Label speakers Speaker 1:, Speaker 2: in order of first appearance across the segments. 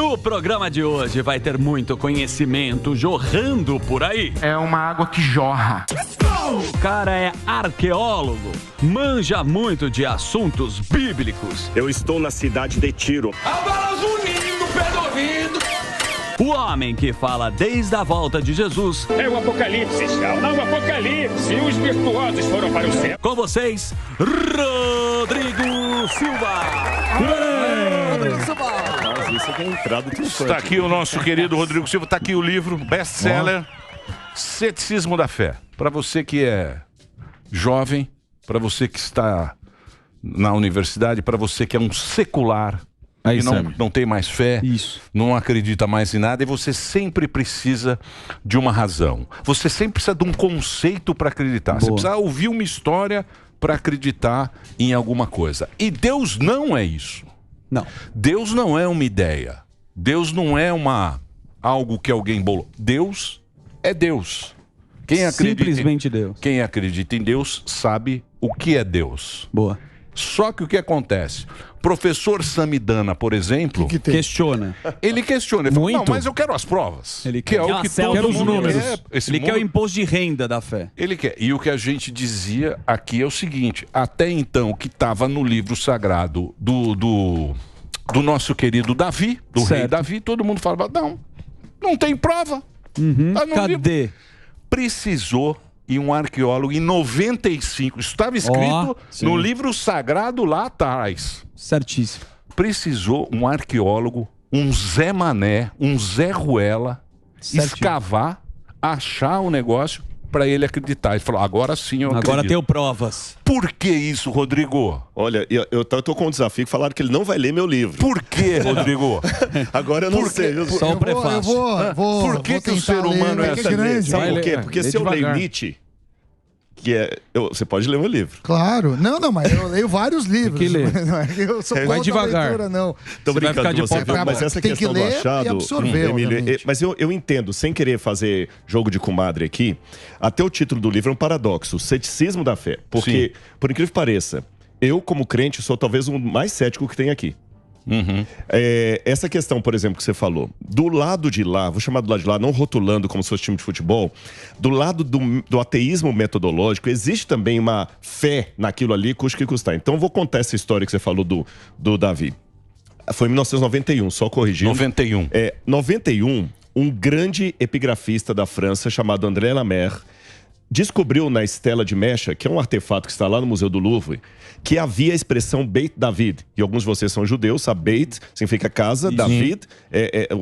Speaker 1: No programa de hoje vai ter muito conhecimento jorrando por aí.
Speaker 2: É uma água que jorra.
Speaker 1: O cara é arqueólogo, manja muito de assuntos bíblicos.
Speaker 3: Eu estou na cidade de Tiro.
Speaker 1: A bala zunindo, pé do ouvido. O homem que fala desde a volta de Jesus.
Speaker 3: É o Apocalipse, Charles. Há um Apocalipse. E os virtuosos foram para o céu.
Speaker 1: Com vocês, Rodrigo Silva.
Speaker 4: Rodrigo Silva.
Speaker 5: Está aqui o nosso querido Rodrigo Silva. Está aqui o livro best-seller Ceticismo da Fé. Para você que é jovem, para você que está na universidade, para você que é um secular, que não tem mais fé, não acredita mais em nada, e você sempre precisa de uma razão. Você sempre precisa de um conceito para acreditar. Você precisa ouvir uma história para acreditar em alguma coisa. E Deus não é isso.
Speaker 1: Não.
Speaker 5: Deus não é uma ideia. Deus não é algo que alguém bolou. Deus é Deus.
Speaker 1: Simplesmente Deus.
Speaker 5: Quem acredita em Deus sabe o que é Deus.
Speaker 1: Boa.
Speaker 5: Só que o que acontece? Professor Samidana, por exemplo,
Speaker 1: questiona.
Speaker 5: Ele questiona. Ele fala,
Speaker 1: Muito.
Speaker 5: não, mas eu quero as provas.
Speaker 1: Ele
Speaker 5: que
Speaker 1: quer
Speaker 5: é o que todo mundo quer.
Speaker 1: Ele quer o imposto de renda da fé.
Speaker 5: Ele quer. E o que a gente dizia aqui é o seguinte: até então, o que estava no livro sagrado do nosso querido Davi, do rei Davi, todo mundo falava, não tem prova. Tá no
Speaker 1: Cadê?
Speaker 5: livro. Precisou e um arqueólogo em 95, isso estava escrito no livro sagrado lá atrás.
Speaker 1: Certíssimo.
Speaker 5: Precisou um arqueólogo, um Zé Mané, um Zé Ruela, escavar, achar o negócio para ele acreditar. Ele falou, agora sim eu acredito.
Speaker 1: Agora tenho provas.
Speaker 5: Por que isso, Rodrigo?
Speaker 6: Olha, eu tô com um desafio que falaram que ele não vai ler meu livro.
Speaker 5: Por que, Rodrigo?
Speaker 6: Agora eu não sei.
Speaker 1: Só o prefácio.
Speaker 5: Por que o ser humano é assim?
Speaker 6: Sabe por quê? Porque se eu leio Nietzsche, você pode ler meu livro.
Speaker 4: Claro. Não, mas eu leio vários livros.
Speaker 1: Tem que ler.
Speaker 4: Não é que eu sou
Speaker 1: Vai devagar.
Speaker 4: leitura, não.
Speaker 6: Tô brincando
Speaker 1: ficar de
Speaker 6: com você,
Speaker 1: pau
Speaker 6: mas essa
Speaker 4: tem que
Speaker 6: questão do
Speaker 4: ler
Speaker 6: achado,
Speaker 4: e absorver,
Speaker 6: Emílio,
Speaker 4: obviamente.
Speaker 6: mas eu entendo, sem querer fazer jogo de comadre aqui, até o título do livro é um paradoxo, Ceticismo da Fé. Porque, por incrível que pareça, eu, como crente, sou talvez o mais cético que tem aqui. Essa questão, por exemplo, que você falou, do lado de lá, vou chamar do lado de lá, não rotulando como se fosse time de futebol, do lado do ateísmo metodológico, existe também uma fé naquilo ali, custe que custar. Então, eu vou contar essa história que você falou do Davi. Foi em 1991, só corrigindo.
Speaker 5: 91.
Speaker 6: 91, um grande epigrafista da França chamado André Lemaire descobriu na estela de Mecha, que é um artefato que está lá no Museu do Louvre, que havia a expressão Beit David. E alguns de vocês são judeus, sabe? Beit significa casa, David,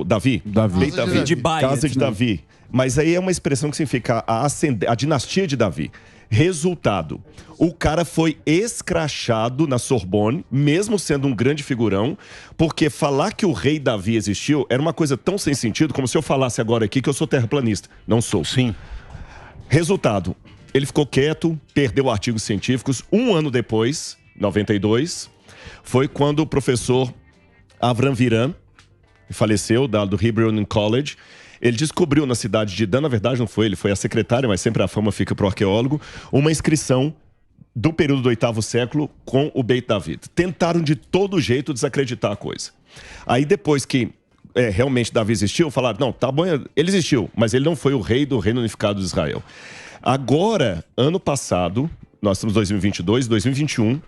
Speaker 6: Davi. Beit David,
Speaker 1: de Bayet,
Speaker 6: casa de Davi. Mas aí é uma expressão que significa a dinastia de Davi. Resultado, o cara foi escrachado na Sorbonne, mesmo sendo um grande figurão, porque falar que o rei Davi existiu era uma coisa tão sem sentido, como se eu falasse agora aqui que eu sou terraplanista. Não sou.
Speaker 5: Sim.
Speaker 6: Resultado, ele ficou quieto, perdeu artigos científicos. Um ano depois, 92, foi quando o professor Avram Viran faleceu, do Hebrew College. Ele descobriu na cidade de Dan, na verdade não foi ele, foi a secretária, mas sempre a fama fica para o arqueólogo, uma inscrição do período do 8º século com o Beit David. Tentaram de todo jeito desacreditar a coisa. Aí depois que realmente Davi existiu, falaram, não, tá bom, ele existiu, mas ele não foi o rei do Reino Unificado de Israel. Agora, ano passado, nós estamos em 2022, 2021,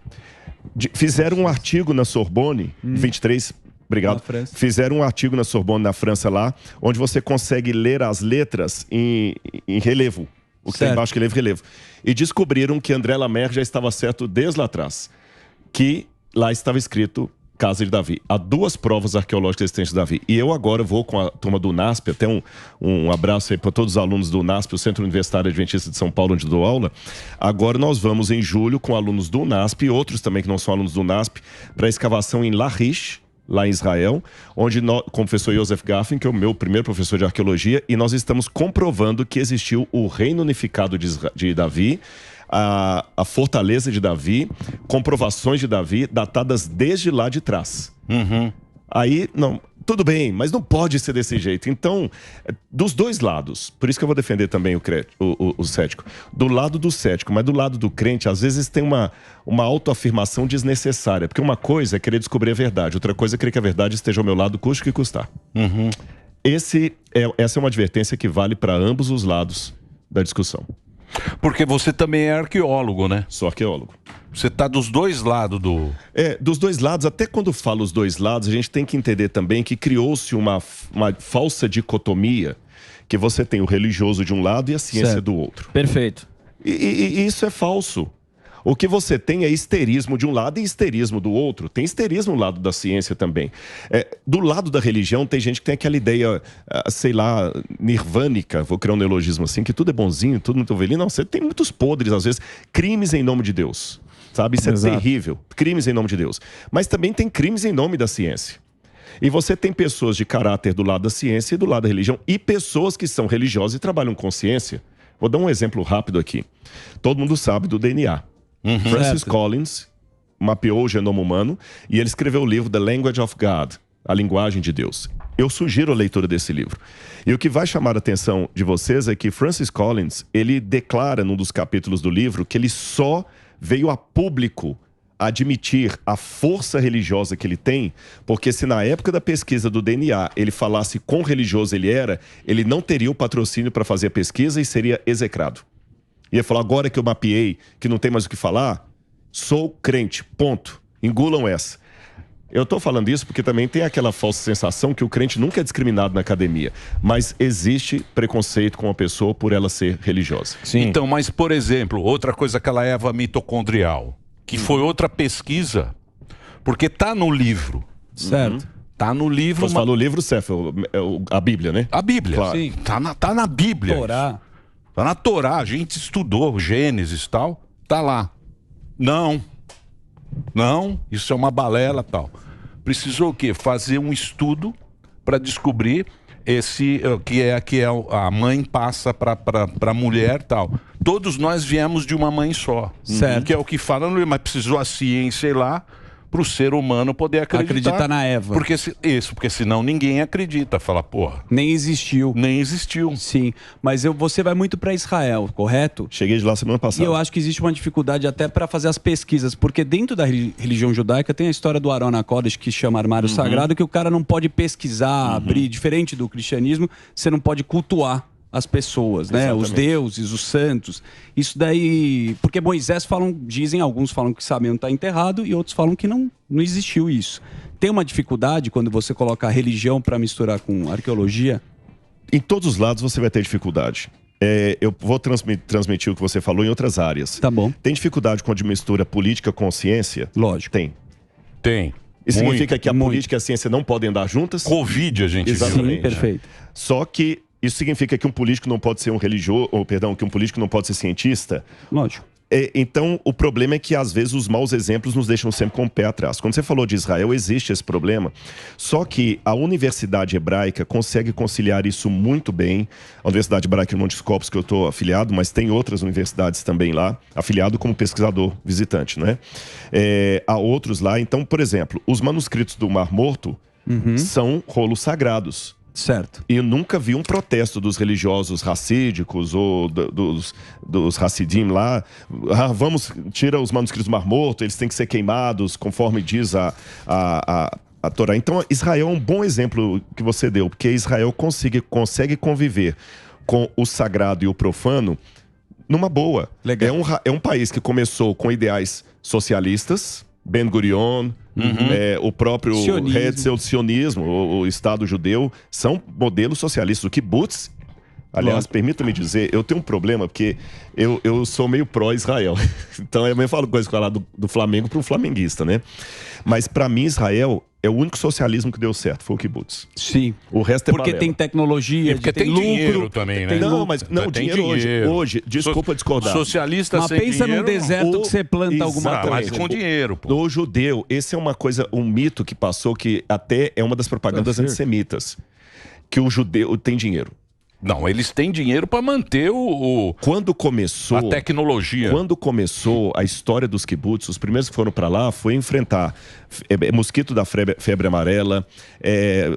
Speaker 6: fizeram um artigo na Sorbonne, 23, obrigado, fizeram um artigo na Sorbonne, na França lá, onde você consegue ler as letras em relevo, o que tem embaixo que é relevo. E descobriram que André Lemaire já estava certo desde lá atrás, que lá estava escrito Casa de Davi. Há duas provas arqueológicas existentes de Davi. E eu agora vou com a turma do NASP, até um abraço aí para todos os alunos do NASP, o Centro Universitário Adventista de São Paulo, onde dou aula. Agora nós vamos em julho com alunos do NASP e outros também que não são alunos do NASP, para a escavação em Lachish, lá em Israel, onde com o professor Joseph Gaffin, que é o meu primeiro professor de arqueologia, e nós estamos comprovando que existiu o Reino Unificado de Davi, a fortaleza de Davi, comprovações de Davi datadas desde lá de trás. Aí, não, tudo bem, mas não pode ser desse jeito. Então, dos dois lados, por isso que eu vou defender também o cético. Do lado do cético, mas do lado do crente, às vezes tem uma autoafirmação desnecessária. Porque uma coisa é querer descobrir a verdade, outra coisa é querer que a verdade esteja ao meu lado, custe o que custar. Essa é uma advertência que vale para ambos os lados da discussão.
Speaker 5: Porque você também é arqueólogo, né?
Speaker 6: Sou arqueólogo.
Speaker 5: Você está dos dois lados do...
Speaker 6: Dos dois lados. Até quando falo os dois lados, a gente tem que entender também que criou-se uma falsa dicotomia, que você tem o religioso de um lado e a ciência do outro.
Speaker 1: Perfeito.
Speaker 6: E isso é falso. O que você tem é histerismo de um lado e histerismo do outro. Tem histerismo no lado da ciência também. Do lado da religião, tem gente que tem aquela ideia, sei lá, nirvânica, vou criar um neologismo assim, que tudo é bonzinho, tudo muito velhinho. Não, você tem muitos podres, às vezes, crimes em nome de Deus. Sabe? Isso é terrível. Crimes em nome de Deus. Mas também tem crimes em nome da ciência. E você tem pessoas de caráter do lado da ciência e do lado da religião. E pessoas que são religiosas e trabalham com ciência. Vou dar um exemplo rápido aqui. Todo mundo sabe do DNA. Francis Collins mapeou o genoma humano e ele escreveu o livro The Language of God, a linguagem de Deus. Eu sugiro a leitura desse livro. E o que vai chamar a atenção de vocês é que Francis Collins, ele declara num dos capítulos do livro que ele só veio a público admitir a força religiosa que ele tem, porque se na época da pesquisa do DNA ele falasse quão religioso ele era, ele não teria o patrocínio para fazer a pesquisa e seria execrado. Ia falar, agora que eu mapeei, que não tem mais o que falar, sou crente, ponto. Engulam essa. Eu estou falando isso porque também tem aquela falsa sensação que o crente nunca é discriminado na academia. Mas existe preconceito com a pessoa por ela ser religiosa.
Speaker 5: Sim. Então, mas por exemplo, outra coisa, aquela Eva mitocondrial, que foi outra pesquisa, porque tá no livro.
Speaker 1: Certo.
Speaker 5: Tá no livro...
Speaker 6: Você falou o livro, Céfalo, a Bíblia, né?
Speaker 5: A Bíblia,
Speaker 6: claro.
Speaker 5: Sim. Tá na Bíblia.
Speaker 1: Torá.
Speaker 5: Tá na Torá, a gente estudou Gênesis e tal, tá lá. Não, isso é uma balela tal. Precisou o quê? Fazer um estudo para descobrir que a mãe passa para a mulher tal. Todos nós viemos de uma mãe só.
Speaker 1: Certo.
Speaker 5: Que é o que fala no livro, mas precisou a ciência ir lá para o ser humano poder acreditar
Speaker 1: na Eva.
Speaker 5: Porque senão ninguém acredita. Fala, porra.
Speaker 1: Nem existiu. Sim, mas você vai muito para Israel, correto?
Speaker 6: Cheguei de lá semana passada.
Speaker 1: E eu acho que existe uma dificuldade até para fazer as pesquisas, porque dentro da religião judaica tem a história do Aron HaKodesh, que chama armário sagrado, que o cara não pode pesquisar, abrir, diferente do cristianismo, você não pode cultuar as pessoas, né?
Speaker 6: Exatamente.
Speaker 1: Os deuses, os santos. Isso daí... Porque Moisés alguns falam que Samuel está enterrado e outros falam que não existiu isso. Tem uma dificuldade quando você coloca a religião para misturar com arqueologia?
Speaker 6: Em todos os lados você vai ter dificuldade. Eu vou transmitir o que você falou em outras áreas.
Speaker 1: Tá bom.
Speaker 6: Tem dificuldade quando mistura política com ciência?
Speaker 1: Lógico.
Speaker 5: Tem.
Speaker 6: Isso significa que a política e a ciência não podem andar juntas?
Speaker 5: Covid a gente
Speaker 6: Exatamente.
Speaker 5: viu.
Speaker 1: Sim, perfeito.
Speaker 6: Só que isso significa que um político não pode ser que um político não pode ser cientista?
Speaker 1: Lógico.
Speaker 6: Então, o problema é que, às vezes, os maus exemplos nos deixam sempre com o pé atrás. Quando você falou de Israel, existe esse problema. Só que a Universidade Hebraica consegue conciliar isso muito bem. A Universidade Hebraica de Montes Copos, que eu estou afiliado, mas tem outras universidades também lá, afiliado como pesquisador visitante, né? Há outros lá. Então, por exemplo, os manuscritos do Mar Morto são rolos sagrados.
Speaker 1: Certo.
Speaker 6: E eu nunca vi um protesto dos religiosos racídicos ou dos Hassidim lá. Tira os manuscritos do Mar Morto, eles têm que ser queimados, conforme diz a Torá. Então, Israel é um bom exemplo que você deu, porque Israel consegue conviver com o sagrado e o profano numa boa.
Speaker 1: Legal.
Speaker 6: É um país que começou com ideais socialistas, Ben Gurion, o próprio Herzl, o sionismo, o Estado judeu, são modelos socialistas. O kibbutz, aliás, permita-me dizer, eu tenho um problema, porque eu sou meio pró-Israel. Então, eu falo coisa com ela do Flamengo para um flamenguista, né? Mas, para mim, Israel é o único socialismo que deu certo, foi o kibbutz.
Speaker 1: Sim.
Speaker 6: O resto é
Speaker 1: porque
Speaker 6: balela.
Speaker 1: tem tecnologia,
Speaker 5: porque tem
Speaker 1: lucro,
Speaker 5: dinheiro também, né?
Speaker 6: Dinheiro hoje, desculpa discordar.
Speaker 5: Socialista
Speaker 1: mas
Speaker 5: sem
Speaker 1: pensa
Speaker 5: dinheiro,
Speaker 1: num deserto que você planta alguma coisa.
Speaker 5: Mas com dinheiro, pô.
Speaker 6: O judeu, esse é um mito que passou, que até é uma das propagandas antissemitas, que o judeu tem dinheiro.
Speaker 5: Não, eles têm dinheiro para manter
Speaker 6: Quando começou
Speaker 5: a tecnologia.
Speaker 6: Quando começou a história dos kibbutz, os primeiros que foram para lá foi enfrentar mosquito da febre amarela.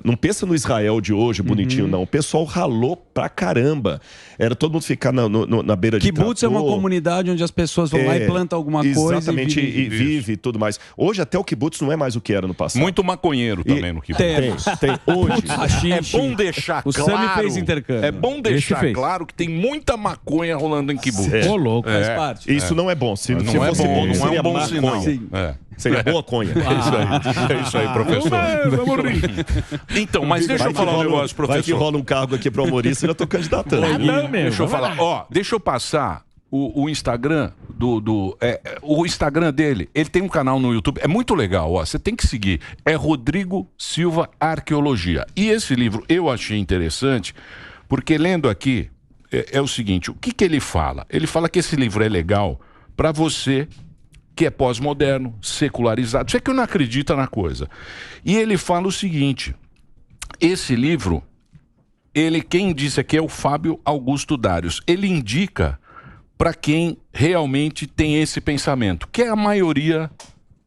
Speaker 6: Não pensa no Israel de hoje, bonitinho, não. O pessoal ralou pra caramba. Era todo mundo ficar na beira de
Speaker 1: Kibbutz é uma comunidade onde as pessoas vão lá e plantam alguma coisa.
Speaker 6: Exatamente, e vive e tudo mais. Hoje até o kibbutz não é mais o que era no passado.
Speaker 5: Muito maconheiro também no kibbutz.
Speaker 6: Tem. Hoje.
Speaker 5: É bom deixar
Speaker 1: o
Speaker 5: claro.
Speaker 1: Sami fez intercâmbio.
Speaker 5: É bom deixar claro que tem muita maconha rolando em kibbutz.
Speaker 1: Ô, louco, faz parte.
Speaker 6: Isso não é bom. Se
Speaker 5: não
Speaker 6: fosse
Speaker 5: é bom, não
Speaker 6: seria
Speaker 5: é um bom sinal.
Speaker 6: Seria boa conha.
Speaker 5: É isso aí, professor. Vamos rir. Então, mas deixa eu falar um negócio, professor.
Speaker 6: Vai que rola um cargo aqui para o humorista e eu tô candidatando.
Speaker 5: Deixa eu falar. Deixa eu passar o Instagram o Instagram dele. Ele tem um canal no YouTube. É muito legal, você tem que seguir. É Rodrigo Silva Arqueologia. E esse livro eu achei interessante, porque lendo aqui, é o seguinte, o que ele fala? Ele fala que esse livro é legal para você que é pós-moderno, secularizado, você que não acredita na coisa. E ele fala o seguinte, esse livro, quem disse aqui é o Fábio Augusto Darius, ele indica para quem realmente tem esse pensamento, que é a maioria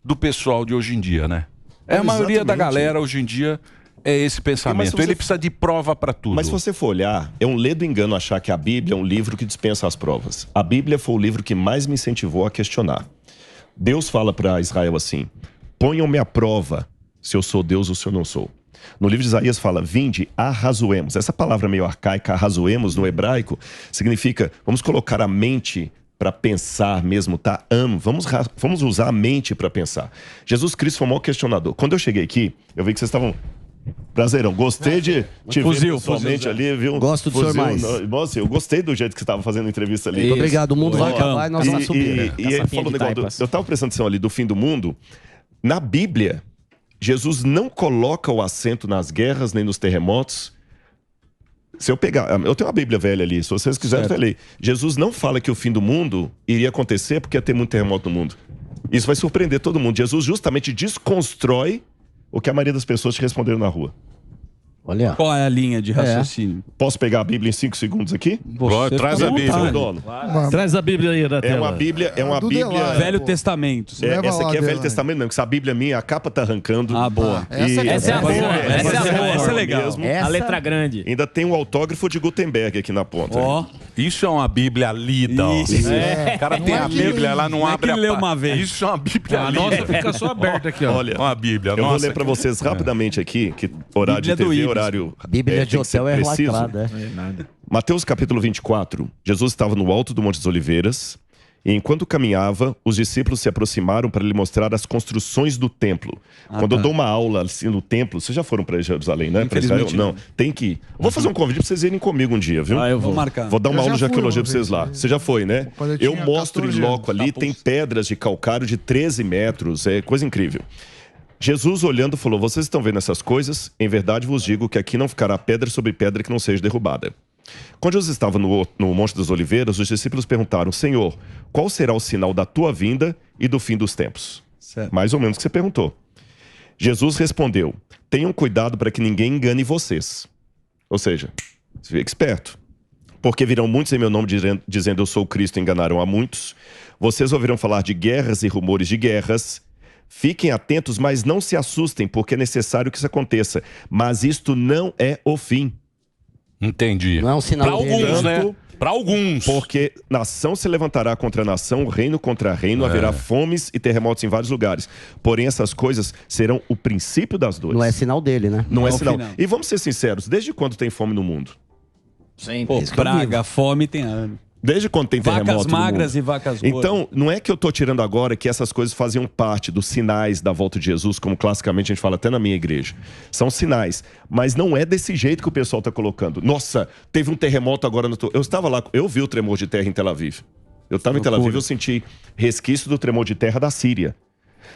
Speaker 5: do pessoal de hoje em dia, né? É a maioria da galera hoje em dia é esse pensamento. Ele precisa de prova para tudo.
Speaker 6: Mas se você for olhar, é um ledo engano achar que a Bíblia é um livro que dispensa as provas. A Bíblia foi o livro que mais me incentivou a questionar. Deus fala para Israel assim, ponham-me à prova se eu sou Deus ou se eu não sou. No livro de Isaías fala, vinde, arrazoemos. Essa palavra meio arcaica, arrazoemos, no hebraico, significa, vamos colocar a mente para pensar mesmo, tá? Vamos usar a mente para pensar. Jesus Cristo foi o maior questionador. Quando eu cheguei aqui, eu vi que vocês estavam... Prazerão, gostei de te ver pessoalmente ali, viu?
Speaker 7: Gosto do senhor mais.
Speaker 6: Nossa, eu gostei do jeito que você estava fazendo a entrevista ali.
Speaker 7: Muito obrigado, o mundo vai acabar e nós vamos subir.
Speaker 6: E ele falou um negócio, eu estava prestando atenção ali do fim do mundo. Na Bíblia, Jesus não coloca o acento nas guerras nem nos terremotos. Se eu pegar, eu tenho uma Bíblia velha ali, se vocês quiserem, eu falei. Jesus não fala que o fim do mundo iria acontecer porque ia ter muito terremoto no mundo. Isso vai surpreender todo mundo. Jesus justamente desconstrói o que a maioria das pessoas te responderam na rua.
Speaker 1: Olha. Qual é a linha de raciocínio?
Speaker 6: Posso pegar a Bíblia em 5 segundos aqui?
Speaker 5: Traz a Bíblia.
Speaker 8: Traz a Bíblia aí da tela.
Speaker 6: É uma Bíblia...
Speaker 1: Velho Testamento.
Speaker 6: Essa aqui é Velho Testamento, não. Que essa Bíblia minha, a capa tá arrancando.
Speaker 1: Ah, boa.
Speaker 8: Essa é a boa.
Speaker 1: Essa é legal.
Speaker 8: A letra grande.
Speaker 6: Ainda tem um autógrafo de Gutenberg aqui na ponta.
Speaker 5: Isso é uma Bíblia lida. O cara tem a Bíblia, ela não abre a
Speaker 1: leu uma vez.
Speaker 5: Isso é uma Bíblia lida.
Speaker 8: A nossa fica só aberta aqui, ó.
Speaker 6: Olha,
Speaker 5: uma Bíblia.
Speaker 6: Eu vou ler para vocês rapidamente aqui, que horário de TV, horário...
Speaker 7: Bíblia de hotel é lacrada.
Speaker 6: Mateus capítulo 24. Jesus estava no alto do Monte das Oliveiras e enquanto caminhava, os discípulos se aproximaram para lhe mostrar as construções do templo. Quando eu dou uma aula assim no templo, vocês já foram para Jerusalém, né? Para Israel? Não, tem que ir. Vou fazer um convite para vocês irem comigo um dia, viu?
Speaker 1: Eu vou marcar.
Speaker 6: Vou dar uma aula de arqueologia para vocês lá. Você já foi, né? Eu mostro em loco ali, tem pedras de calcário de 13 metros, é coisa incrível. Jesus olhando falou, vocês estão vendo essas coisas? Em verdade vos digo que aqui não ficará pedra sobre pedra que não seja derrubada. Quando Jesus estava no Monte das Oliveiras, os discípulos perguntaram, Senhor, qual será o sinal da tua vinda e do fim dos tempos? Certo. Mais ou menos o que você perguntou. Jesus respondeu, tenham cuidado para que ninguém engane vocês. Ou seja, fique esperto. Porque virão muitos em meu nome dizendo eu sou o Cristo e enganarão a muitos. Vocês ouvirão falar de guerras e rumores de guerras. Fiquem atentos, mas não se assustem, porque é necessário que isso aconteça. Mas isto não é o fim.
Speaker 5: Entendi.
Speaker 7: Não é um sinal
Speaker 5: para alguns, né? Para alguns.
Speaker 6: Porque nação se levantará contra nação, reino contra reino, haverá fomes e terremotos em vários lugares. Porém, essas coisas serão o princípio das dores.
Speaker 7: Não é sinal dele, né?
Speaker 6: Não é sinal. E vamos ser sinceros, desde quando tem fome no mundo?
Speaker 1: Sempre. Praga, fome tem ano.
Speaker 6: Desde quando tem terremoto
Speaker 1: vacas magras e vacas gordas.
Speaker 6: Então, não é que eu estou tirando agora que essas coisas faziam parte dos sinais da volta de Jesus, como classicamente a gente fala até na minha igreja. São sinais. Mas não é desse jeito que o pessoal está colocando. Nossa, teve um terremoto agora. Eu estava lá, eu vi o tremor de terra em Tel Aviv. Eu estava em Tel Aviv, eu senti resquício do tremor de terra da Síria.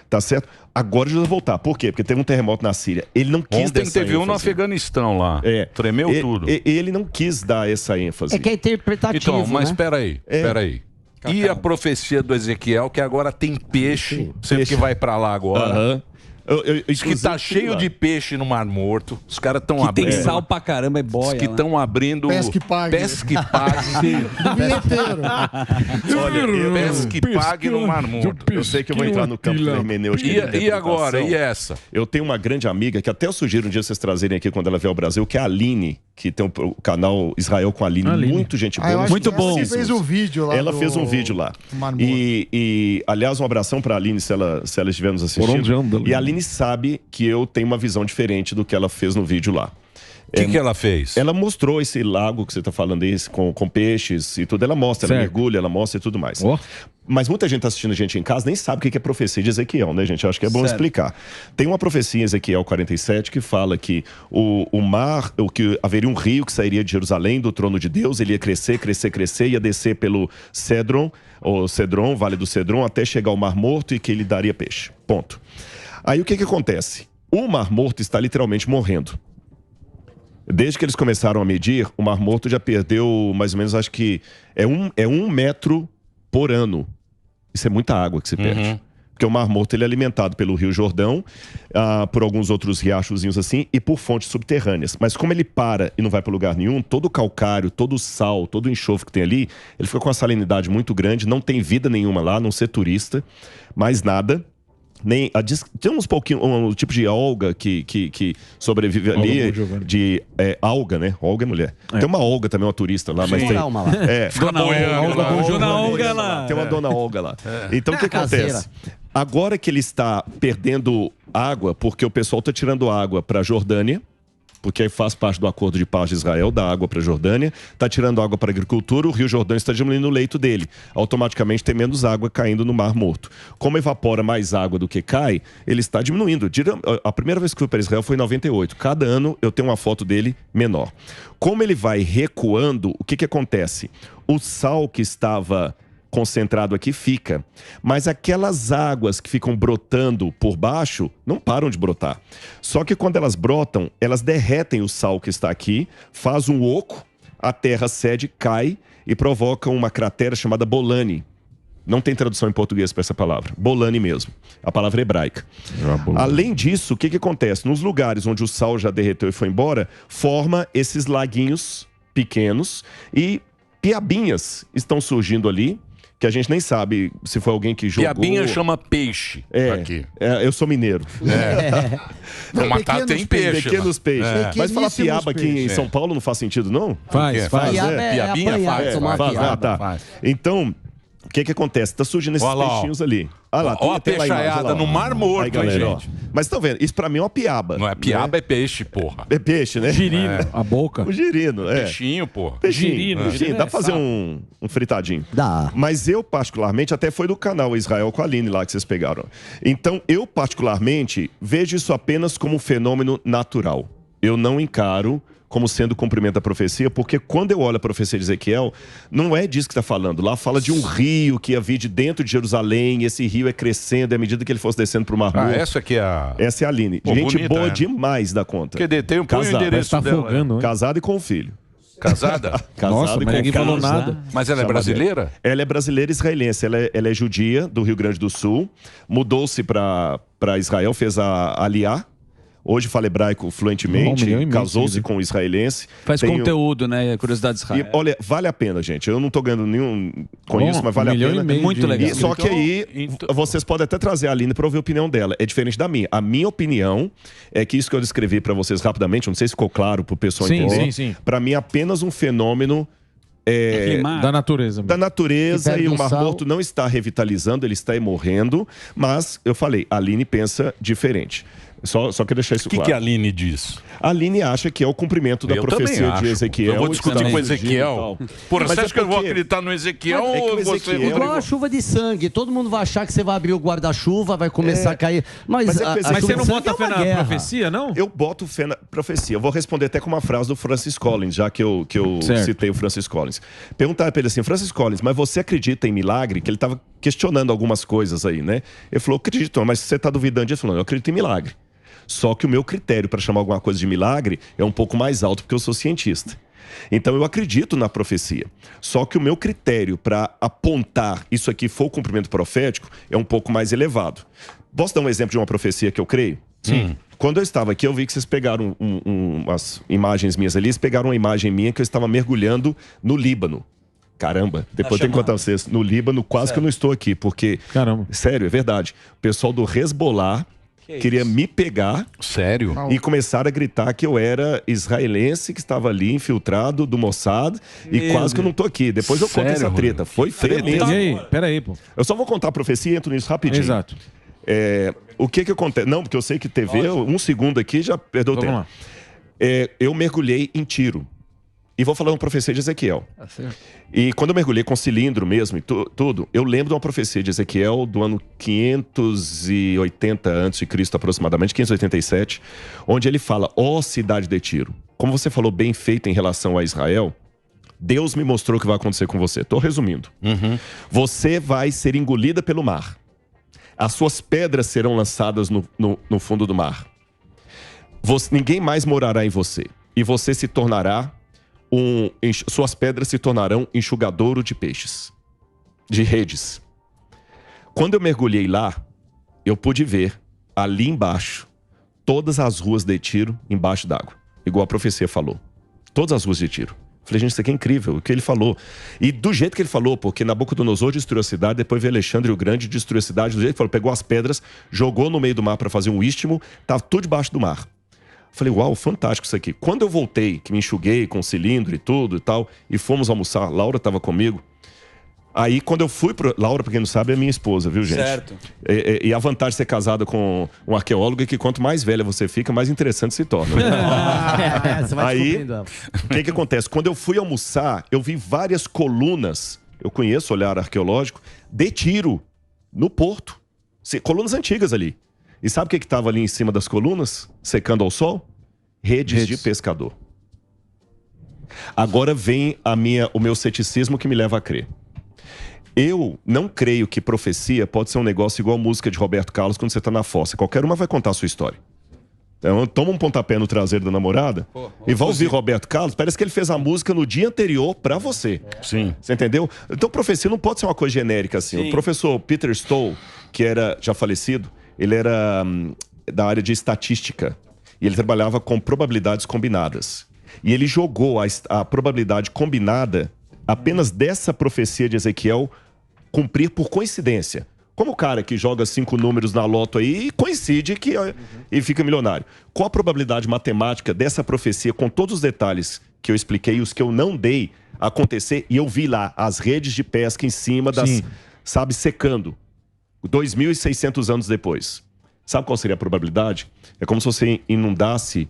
Speaker 6: Tá certo? Agora Jesus vai voltar. Por quê? Porque teve um terremoto na Síria. Ele não quis
Speaker 5: Ontem teve um no Afeganistão lá. Tremeu tudo.
Speaker 6: Ele não quis dar essa ênfase.
Speaker 7: É que é interpretativo,
Speaker 5: então, mas
Speaker 7: né?
Speaker 5: peraí. E a profecia do Ezequiel, que agora tem peixe, sempre que vai pra lá agora. Diz que tá cheio de peixe no Mar Morto. Os caras estão
Speaker 1: Que
Speaker 5: abrindo.
Speaker 1: tem sal pra caramba, é boia.
Speaker 5: Diz que estão abrindo.
Speaker 4: Pesca e pague.
Speaker 5: Pesca e pague.
Speaker 4: Bilheteiro.
Speaker 5: Pesca e pague no Mar Morto.
Speaker 6: Eu sei que eu vou entrar no campo da hermenêutica.
Speaker 5: E agora? E essa?
Speaker 6: Eu tenho uma grande amiga que até eu sugiro um dia vocês trazerem aqui quando ela vier ao Brasil, que é a Aline, que tem o canal Israel com a Aline. Muito gente boa.
Speaker 4: eu acho
Speaker 1: muito
Speaker 4: que
Speaker 1: bom.
Speaker 4: Ela fez um vídeo lá.
Speaker 6: Ela fez um vídeo lá. E, aliás, um abração pra Aline, se ela estiver nos assistindo. E a Aline sabe que eu tenho uma visão diferente do que ela fez no vídeo lá.
Speaker 5: O que ela fez?
Speaker 6: Ela mostrou esse lago que você está falando aí, com peixes e tudo. Ela mostra, ela mergulha, ela mostra e tudo mais. Mas muita gente está assistindo a gente em casa nem sabe o que é profecia de Ezequiel, né, gente? Eu acho que é bom explicar. Tem uma profecia em Ezequiel 47 que fala que o mar, que haveria um rio que sairia de Jerusalém, do trono de Deus, ele ia crescer, crescer, crescer, ia descer pelo Cedron, Vale do Cedron, até chegar ao Mar Morto e que ele daria peixe. Ponto. Aí o que acontece? O Mar Morto está literalmente morrendo. Desde que eles começaram a medir, o Mar Morto já perdeu mais ou menos, acho que é 1 metro por ano. Isso é muita água que se perde. Porque o Mar Morto ele é alimentado pelo Rio Jordão, por alguns outros riachozinhos assim, e por fontes subterrâneas. Mas como ele para e não vai para lugar nenhum, todo o calcário, todo o sal, todo o enxofre que tem ali, ele fica com uma salinidade muito grande, não tem vida nenhuma lá, a não ser turista, mais nada. Tem uns pouquinho, um tipo de alga que sobrevive ali, de alga, né? Alga é mulher. Tem uma alga também, uma turista lá, mas tem...
Speaker 1: Dona Olga lá.
Speaker 6: Tem uma Dona Olga lá. Então o que acontece? Agora que ele está perdendo água, porque o pessoal está tirando água para a Jordânia, porque aí faz parte do acordo de paz de Israel, da água para a Jordânia, está tirando água para a agricultura, o Rio Jordão está diminuindo o leito dele. Automaticamente tem menos água caindo no Mar Morto. Como evapora mais água do que cai, ele está diminuindo. A primeira vez que fui para Israel foi em 98. Cada ano eu tenho uma foto dele menor. Como ele vai recuando, o que acontece? O sal que estava concentrado aqui fica, mas aquelas águas que ficam brotando por baixo não param de brotar. Só que quando elas brotam, elas derretem o sal que está aqui, faz um oco, a terra cede, cai e provoca uma cratera chamada Bolani. Não tem tradução em português para essa palavra. Bolani mesmo. A palavra hebraica. Além disso, o que acontece? Nos lugares onde o sal já derreteu e foi embora, forma esses laguinhos pequenos e piabinhas estão surgindo ali, que a gente nem sabe se foi alguém que jogou...
Speaker 5: Piabinha chama peixe aqui.
Speaker 6: Eu sou mineiro.
Speaker 5: Não, mas tem peixe.
Speaker 6: Pequenos peixes. Mas falar piaba aqui em São Paulo não faz sentido, não?
Speaker 8: Faz.
Speaker 5: Piabinha
Speaker 6: faz. Então... O que acontece? Tá surgindo esses peixinhos ali.
Speaker 5: Olha a peixaiada no Mar Morto, aí, galera,
Speaker 6: gente. Mas estão vendo? Isso pra mim é uma piaba.
Speaker 5: Não é piaba, é peixe, porra.
Speaker 6: É peixe, né?
Speaker 8: Girino. A boca.
Speaker 6: O girino,
Speaker 5: Peixinho, porra.
Speaker 6: Girino. Dá pra fazer um fritadinho.
Speaker 7: Dá.
Speaker 6: Mas eu, particularmente, até foi do canal Israel com a Aline lá que vocês pegaram. Então, eu, particularmente, vejo isso apenas como um fenômeno natural. Eu não encaro como sendo o cumprimento da profecia, porque quando eu olho a profecia de Ezequiel, não é disso que está falando. Lá fala de um rio que ia vir de dentro de Jerusalém, e esse rio é crescendo à medida que ele fosse descendo para o Mar Morto.
Speaker 5: Essa aqui é a...
Speaker 6: Essa é a Aline.
Speaker 5: Pô,
Speaker 6: gente
Speaker 5: bonita,
Speaker 6: boa
Speaker 5: né?
Speaker 6: demais da conta.
Speaker 5: Cadê? Tem o endereço dela.
Speaker 6: Casada e com um filho.
Speaker 5: Casada?
Speaker 8: Nossa, mas ninguém falou nada.
Speaker 5: Mas ela é brasileira?
Speaker 6: Ela é brasileira israelense. Ela é judia, do Rio Grande do Sul. Mudou-se para Israel, fez a Aliá. Hoje fala hebraico fluentemente, casou-se com um israelense.
Speaker 1: Faz conteúdo, né? Curiosidade de Israel.
Speaker 6: E, olha, vale a pena, gente. Eu não estou ganhando nenhum com isso, mas vale a pena.
Speaker 1: Muito legal.
Speaker 6: Só que aí, vocês podem até trazer a Aline para ouvir a opinião dela. É diferente da minha. A minha opinião é que isso que eu descrevi para vocês rapidamente, não sei se ficou claro para o pessoal entender. Sim. Para mim é apenas um fenômeno...
Speaker 8: da natureza.
Speaker 6: Da natureza, e o Mar Morto não está revitalizando, ele está morrendo. Mas, eu falei, a Aline pensa diferente. Só quero deixar isso claro.
Speaker 5: O que a Aline diz?
Speaker 6: A Aline acha que é o cumprimento da profecia de Ezequiel.
Speaker 5: Eu vou discutir com o Ezequiel. Porra, você acha que eu vou acreditar no Ezequiel ou você...
Speaker 7: Igual a chuva de sangue. Todo mundo vai achar que você vai abrir o guarda-chuva, vai começar a cair. Mas
Speaker 8: você não bota fé na profecia, não?
Speaker 6: Eu boto fé na profecia. Eu vou responder até com uma frase do Francis Collins, já que eu citei o Francis Collins. Perguntar para ele assim, Francis Collins, mas você acredita em milagre? Que ele estava questionando algumas coisas aí, né? Ele falou, acredito, mas você está duvidando disso? Ele falou, eu acredito em milagre. Só que o meu critério para chamar alguma coisa de milagre é um pouco mais alto, porque eu sou cientista. Então eu acredito na profecia. Só que o meu critério para apontar isso aqui foi o cumprimento profético é um pouco mais elevado. Posso dar um exemplo de uma profecia que eu creio?
Speaker 5: Sim.
Speaker 6: Quando eu estava aqui, eu vi que vocês pegaram umas imagens minhas ali. Vocês pegaram uma imagem minha que eu estava mergulhando no Líbano. Caramba, depois eu tenho que contar pra vocês. No Líbano, quase que eu não estou aqui, porque...
Speaker 8: Caramba.
Speaker 6: Sério, é verdade. O pessoal do Hezbollah queria me pegar...
Speaker 5: Sério?
Speaker 6: E começaram a gritar que eu era israelense, que estava ali infiltrado do Mossad. E quase que eu não tô aqui. Depois eu conto essa treta. Foi tremendo.
Speaker 8: E aí? Pera aí, pô.
Speaker 6: Eu só vou contar a profecia e entro nisso rapidinho.
Speaker 8: Exato.
Speaker 6: O que acontece? Não, porque eu sei que TV, um segundo aqui já perdeu o tempo.
Speaker 8: Vamos lá.
Speaker 6: Eu mergulhei em Tiro. E vou falar uma profecia de Ezequiel. E quando eu mergulhei com cilindro mesmo e tudo, eu lembro de uma profecia de Ezequiel do ano 580 a.C., aproximadamente, 587, onde ele fala, ó cidade de Tiro, como você falou bem feito em relação a Israel, Deus me mostrou o que vai acontecer com você. Estou resumindo. Você vai ser engolida pelo mar. As suas pedras serão lançadas no fundo do mar. Ninguém mais morará em você. E você se tornará suas pedras se tornarão enxugadouro de peixes, de redes. Quando eu mergulhei lá, eu pude ver ali embaixo todas as ruas de Tiro embaixo d'água, igual a profecia falou. Todas as ruas de Tiro. Falei, gente, isso aqui é incrível, o que ele falou. E do jeito que ele falou, porque Nabucodonosor destruiu a cidade, depois veio Alexandre o Grande, destruiu a cidade, do jeito que ele falou, pegou as pedras, jogou no meio do mar para fazer um istmo, estava tudo debaixo do mar. Falei, uau, fantástico isso aqui. Quando eu voltei, que me enxuguei com cilindro e tudo e tal, e fomos almoçar, Laura estava comigo. Aí, quando eu fui Laura, pra quem não sabe, é minha esposa, viu, gente?
Speaker 1: Certo.
Speaker 6: E a vantagem de ser casada com um arqueólogo é que quanto mais velha você fica, mais interessante se torna.
Speaker 7: Você vai
Speaker 6: Aí,
Speaker 7: descobrindo.
Speaker 6: o que acontece? Quando eu fui almoçar, eu vi várias colunas, eu conheço o olhar arqueológico, de Tiro, no porto. Colunas antigas ali. E sabe o que estava ali em cima das colunas, secando ao sol? Redes de pescador. Agora vem o meu ceticismo que me leva a crer. Eu não creio que profecia pode ser um negócio igual música de Roberto Carlos quando você está na fossa. Qualquer uma vai contar a sua história. Então, toma um pontapé no traseiro da namorada e vai ouvir Roberto Carlos. Parece que ele fez a música no dia anterior pra você.
Speaker 5: Sim.
Speaker 6: Você entendeu? Então, profecia não pode ser uma coisa genérica assim.
Speaker 1: Sim.
Speaker 6: O professor Peter Stoll, que era já falecido, ele era da área de estatística. E ele trabalhava com probabilidades combinadas. E ele jogou a probabilidade combinada apenas dessa profecia de Ezequiel cumprir por coincidência. Como o cara que joga 5 números na loto aí e coincide e fica milionário. Qual a probabilidade matemática dessa profecia, com todos os detalhes que eu expliquei e os que eu não dei acontecer, e eu vi lá as redes de pesca em cima das, sabe, secando, 2.600 anos depois. Sabe qual seria a probabilidade? É como se você inundasse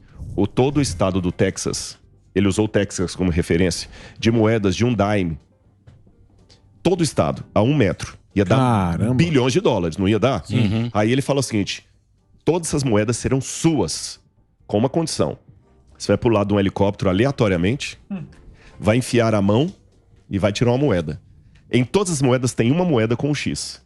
Speaker 6: todo o estado do Texas, ele usou o Texas como referência, de moedas de $10. Todo o estado, a 1 metro. Ia dar bilhões de dólares, não ia dar? Aí ele fala o seguinte, todas essas moedas serão suas, com uma condição. Você vai pular de um helicóptero aleatoriamente, vai enfiar a mão e vai tirar uma moeda. Em todas as moedas tem uma moeda com um X.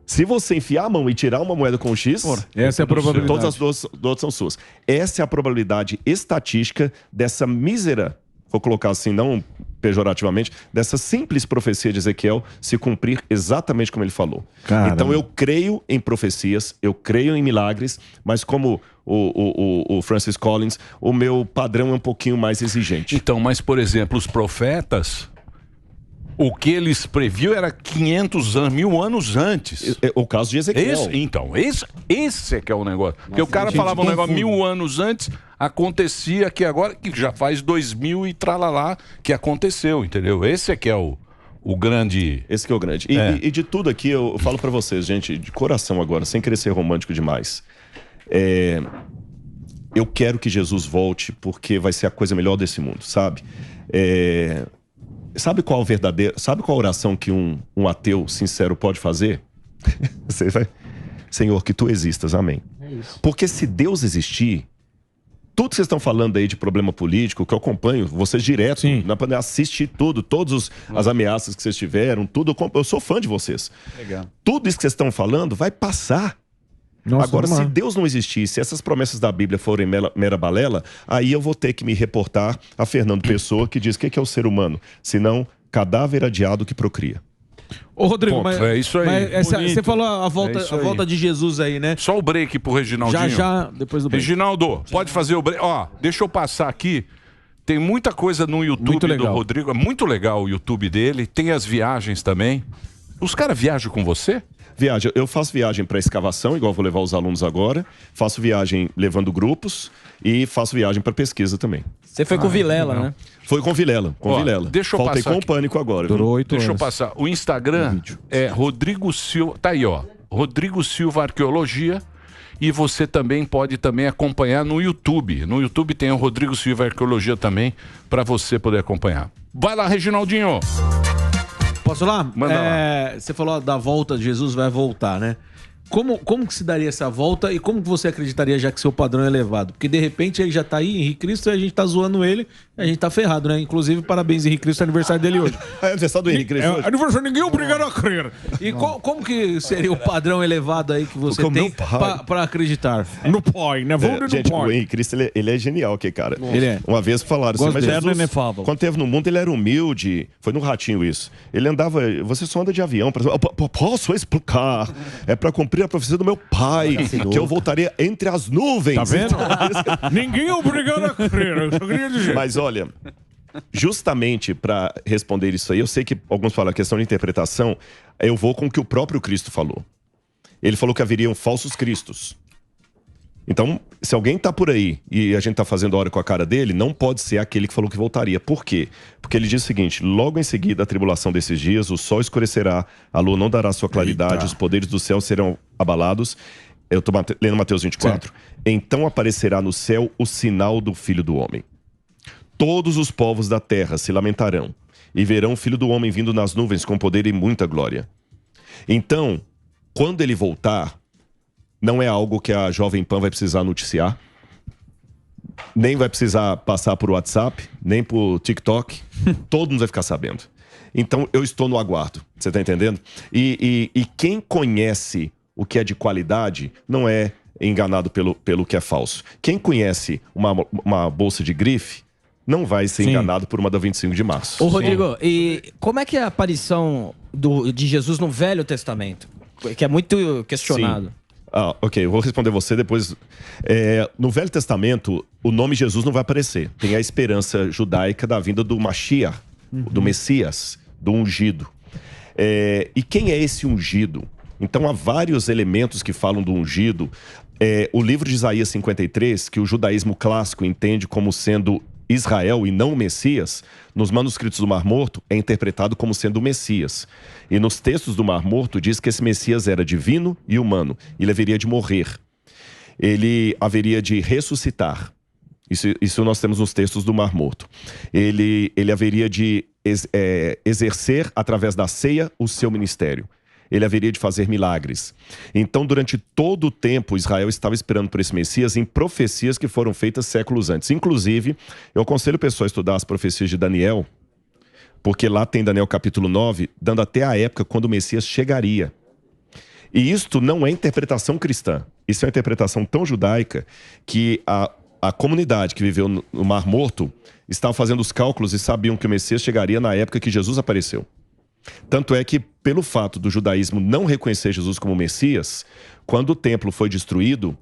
Speaker 6: Se você enfiar a mão e tirar uma moeda com um X,
Speaker 8: essa é a probabilidade.
Speaker 6: Todas as duas são suas. Essa é a probabilidade estatística dessa mísera, vou colocar assim, não pejorativamente, dessa simples profecia de Ezequiel se cumprir exatamente como ele falou. Caramba. Então eu creio em profecias, eu creio em milagres, mas como o Francis Collins, o meu padrão é um pouquinho mais exigente.
Speaker 5: Então, mas por exemplo, os profetas, o que eles previam era 500 anos, 1000 anos antes.
Speaker 6: O caso de Ezequiel.
Speaker 5: Esse é que é o negócio. Porque o cara falava um negócio 1000 anos antes, acontecia que agora, que já faz 2000 e tralalá, que aconteceu, entendeu? Esse é que é o grande...
Speaker 6: Esse que é o grande. E de tudo aqui, eu falo pra vocês, gente, de coração agora, sem querer ser romântico demais. Eu quero que Jesus volte, porque vai ser a coisa melhor desse mundo, sabe? Sabe qual a oração que um ateu sincero pode fazer? Você vai... Senhor, que tu existas, amém. Porque se Deus existir, tudo que vocês estão falando aí de problema político, que eu acompanho, vocês direto, assistir tudo, todas as ameaças que vocês tiveram, tudo, eu sou fã de vocês.
Speaker 1: Legal.
Speaker 6: Tudo isso que vocês estão falando vai passar.
Speaker 8: Nossa,
Speaker 6: agora, se Deus não existisse, se essas promessas da Bíblia forem mera balela, aí eu vou ter que me reportar a Fernando Pessoa, que diz: o que é o ser humano? Senão cadáver adiado que procria.
Speaker 8: Ô, Rodrigo,
Speaker 5: Ponto.
Speaker 8: mas,
Speaker 5: É isso aí.
Speaker 8: mas
Speaker 5: Bonito.
Speaker 8: você falou a
Speaker 5: É isso aí.
Speaker 8: volta de Jesus aí, né?
Speaker 5: Só o break pro Reginaldinho.
Speaker 8: Já, depois do break.
Speaker 5: Reginaldo, pode fazer o break. Ó, deixa eu passar aqui. Tem muita coisa no YouTube
Speaker 8: Muito
Speaker 5: do
Speaker 8: legal.
Speaker 5: Rodrigo. É muito legal o YouTube dele. Tem as viagens também. Os caras viajam com você?
Speaker 6: Viagem. Eu faço viagem para escavação, igual vou levar os alunos agora. Faço viagem levando grupos e faço viagem para pesquisa também.
Speaker 9: Você foi com o Vilela, né?
Speaker 6: Foi com Vilela,
Speaker 5: Ó,
Speaker 6: Vilela.
Speaker 5: deixa eu
Speaker 6: Faltei
Speaker 5: passar
Speaker 6: com
Speaker 5: aqui.
Speaker 6: o Pânico agora.
Speaker 8: Durou 8
Speaker 5: Deixa eu
Speaker 8: anos.
Speaker 5: passar. O Instagram é Rodrigo Silva. Tá aí, ó. Rodrigo Silva Arqueologia. E você também pode também acompanhar no YouTube. No YouTube tem o Rodrigo Silva Arqueologia também, para você poder acompanhar. Vai lá, Reginaldinho.
Speaker 8: Posso lá?
Speaker 5: Manda lá.
Speaker 8: Você falou da volta, Jesus vai voltar, né? Como que se daria essa volta e como que você acreditaria já que seu padrão é elevado? Porque de repente ele já tá aí, Henrique Cristo, e a gente tá zoando ele, e a gente tá ferrado, né? Inclusive, parabéns, Henrique Cristo, é aniversário dele hoje.
Speaker 6: É aniversário do Henrique Cristo hoje?
Speaker 8: Aniversário, ninguém é obrigado a crer. E como que seria o padrão elevado aí que você
Speaker 6: Porque o
Speaker 8: tem
Speaker 6: meu pai-
Speaker 8: pra acreditar? No pai, né? Vamos no
Speaker 6: Gente, o
Speaker 8: pai.
Speaker 6: Henrique Cristo, ele é genial aqui, cara.
Speaker 8: Ele é.
Speaker 6: Uma vez falaram assim,
Speaker 8: Gosto
Speaker 6: mas
Speaker 8: dele.
Speaker 6: Jesus,
Speaker 8: Inefável.
Speaker 6: quando teve no mundo, ele era humilde. Foi no Ratinho isso. Ele andava, você só anda de avião. Posso explicar? É para cumprir a profecia do meu pai, que eu voltaria entre as nuvens.
Speaker 8: Tá vendo? Ninguém é obrigado a crer. Eu só queria dizer.
Speaker 6: Mas olha, justamente para responder isso aí, eu sei que alguns falam a questão de interpretação, eu vou com o que o próprio Cristo falou. Ele falou que haveriam falsos cristos. Então, se alguém tá por aí e a gente tá fazendo hora com a cara dele, não pode ser aquele que falou que voltaria. Por quê? Porque ele diz o seguinte: logo em seguida a tribulação desses dias, o sol escurecerá, a lua não dará sua claridade, os poderes do céu serão abalados. Eu tô lendo Mateus 24. Então aparecerá no céu o sinal do Filho do Homem. Todos os povos da terra se lamentarão e verão o Filho do Homem vindo nas nuvens com poder e muita glória. Então, quando ele voltar, não é algo que a Jovem Pan vai precisar noticiar, nem vai precisar passar por WhatsApp, nem por TikTok. Todo mundo vai ficar sabendo. Então, eu estou no aguardo. Você está entendendo? E quem conhece o que é de qualidade não é enganado pelo que é falso. Quem conhece uma bolsa de grife não vai ser enganado por uma da 25 de março.
Speaker 9: Ô, Rodrigo, e como é que é a aparição de Jesus no Velho Testamento? Que é muito questionado.
Speaker 6: Sim. Ok, eu vou responder você depois. No Velho Testamento, o nome Jesus não vai aparecer. Tem a esperança judaica da vinda do Mashiach, do Messias, do ungido. E quem é esse ungido? Então, há vários elementos que falam do ungido. O livro de Isaías 53, que o judaísmo clássico entende como sendo Israel e não o Messias, nos manuscritos do Mar Morto, é interpretado como sendo o Messias. E nos textos do Mar Morto diz que esse Messias era divino e humano. Ele haveria de morrer. Ele haveria de ressuscitar. Isso nós temos nos textos do Mar Morto. Ele haveria de exercer, através da ceia, o seu ministério. Ele haveria de fazer milagres. Então, durante todo o tempo, Israel estava esperando por esse Messias em profecias que foram feitas séculos antes. Inclusive, eu aconselho o pessoal a estudar as profecias de Daniel, porque lá tem Daniel capítulo 9, dando até a época quando o Messias chegaria. E isto não é interpretação cristã. Isso é uma interpretação tão judaica que a comunidade que viveu no Mar Morto estava fazendo os cálculos e sabiam que o Messias chegaria na época que Jesus apareceu. Tanto é que, pelo fato do judaísmo não reconhecer Jesus como Messias, quando o templo foi destruído,